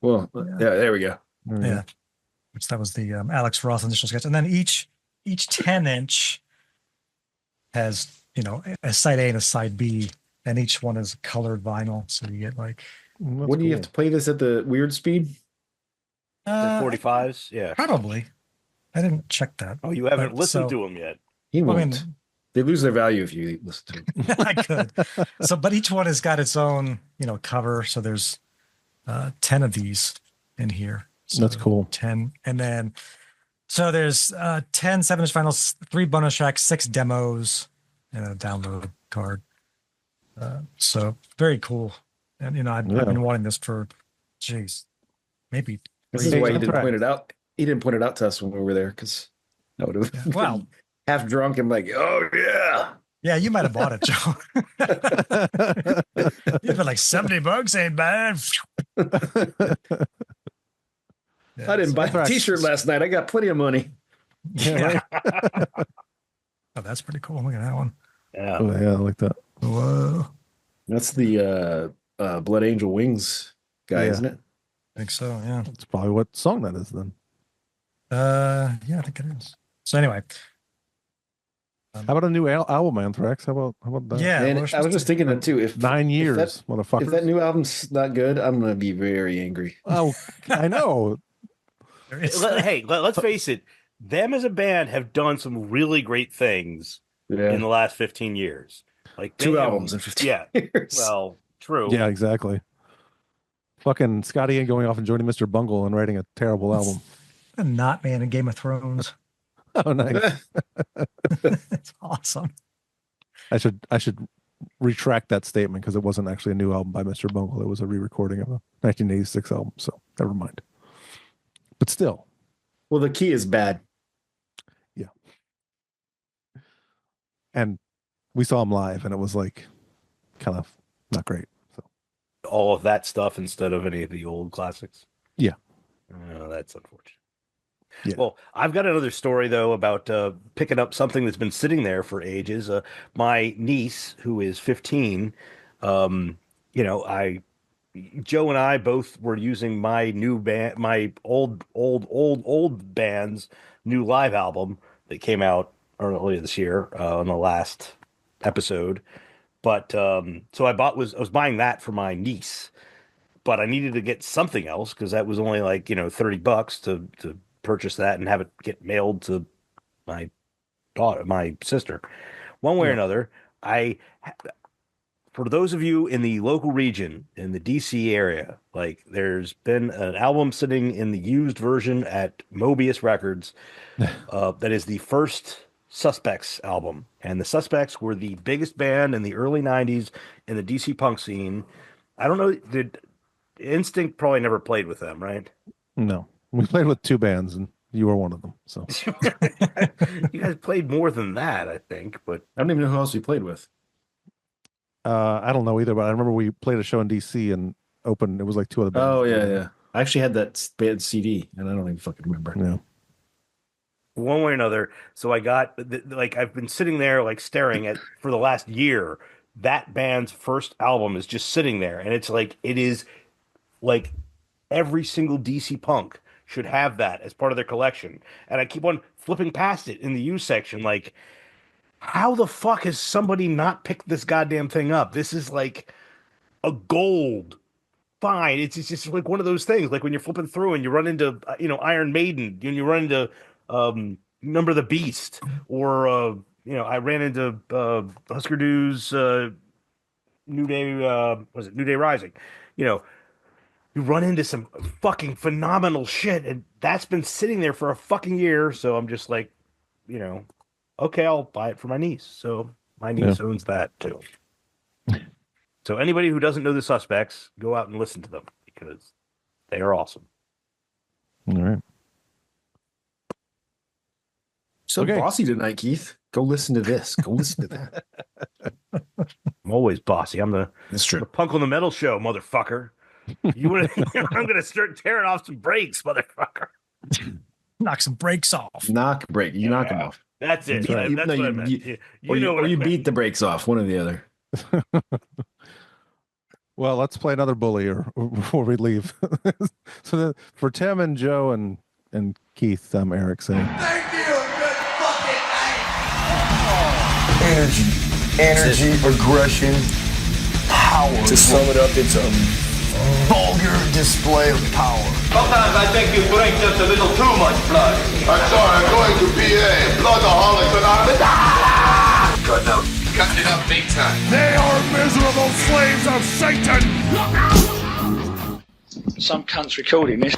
Well, yeah, there we go. There we Yeah. go. Which that was the Alex Ross initial sketch. And then each 10-inch has, a side A and a side B, and each one is colored vinyl. So you get like That's What do you have cool. to play this at the weird speed? The 45s. Yeah. probably. I didn't check that. Oh, you haven't But listened so- to them yet. He Well, won't. They lose their value if you listen to them. I could. So, but each one has got its own, cover. So there's 10 of these in here. So That's cool. 10. And then, so there's 10 7-inch finals, 3 bonus tracks, 6 demos, and a download card. So very cool. And, I've been wanting this for, maybe. This is why he didn't point it out. He didn't point it out to us when we were there because that would have been Well, half drunk and like, oh yeah. Yeah, you might have bought it, Joe. You'd been like $70 ain't bad. I didn't buy a t-shirt last night. I got plenty of money. Yeah, right? Oh, that's pretty cool. Look at that one. Yeah. Oh, yeah, I like that. Whoa. That's the Blood Angel Wings guy, Yeah. isn't it? I think so, yeah. That's probably what song that is then. Yeah, I think it is. So anyway. How about a new album, Anthrax? How about that? Yeah. And we're I supposed was just to- thinking that too. If 9 years, motherfucker. if that new album's not good, I'm gonna be very angry. Oh, I know. there is- Hey, let's face it. Them as a band have done some really great things in the last 15 years. Like they 2 have- albums in 15 Yeah. years. Well, true. Yeah, exactly. Fucking Scotty ain't going off and joining Mr. Bungle and writing a terrible album. a Knot Man in Game of Thrones. Oh, nice. It's awesome. I should retract that statement because it wasn't actually a new album by Mr. Bungle. It was a re-recording of a 1986 album. So never mind. But still, Well, the key is bad. and we saw him live, and it was like kind of not great. So All of that stuff instead of any of the old classics. Yeah. Oh, that's unfortunate. Yeah. Well, I've got another story though about picking up something that's been sitting there for ages. My niece, who is 15, Joe and I both were using my new band, my old band's new live album that came out earlier this year on the last episode. But so I was buying that for my niece, but I needed to get something else because that was only like $30 to purchase that and have it get mailed to my daughter, my sister. One way or another, for those of you in the local region, in the DC area, like there's been an album sitting in the used version at Mobius Records that is the first Suspects album. And the Suspects were the biggest band in the early 90s in the DC punk scene. I don't know, did Instinct probably never played with them, right? no, we played with 2 bands, and you were one of them. So You guys played more than that, I think, but I don't even know who else we played with. I don't know either, but I remember we played a show in DC and opened. It was like 2 other bands. Oh yeah. I actually had that band CD, and I don't even fucking remember. Yeah. one way or another. So I got I've been sitting there like staring at for the last year. That band's first album is just sitting there, and it is like every single DC punk should have that as part of their collection. And I keep on flipping past it in the used section, like, how the fuck has somebody not picked this goddamn thing up? This is like a gold find. It's just like one of those things, like when you're flipping through and you run into Iron Maiden, and you run into Number of the Beast, or I ran into Husker Du's New Day, New Day Rising. You run into some fucking phenomenal shit, and that's been sitting there for a fucking year. So I'm just like, okay, I'll buy it for my niece. So my niece owns that too. So anybody who doesn't know the Suspects, go out and listen to them because they are awesome. All right. So Okay. bossy tonight, Keith. Go listen to this. Go listen to that. I'm always bossy. I'm the That's true. Punk on the Metal show, motherfucker. You want to? I'm gonna start tearing off some brakes, motherfucker. Knock some brakes off. Knock break. You knock them off. That's it. Yeah, That's no, what I you- meant. you- You know what I you meant. beat the brakes off. One or the other. Well, let's play another bully or before we leave. So for Tim and Joe and Keith, I'm Eric saying. Thank you. Good fucking night. Energy, aggression, power. To sum it up, it's a vulgar display of power. Sometimes I think you drink just a little too much blood. I'm sorry, I'm going to PA. Bloodaholics Anonymous. right now. Cutting it up big time. They are miserable slaves of Satan! Some cunt's recording this.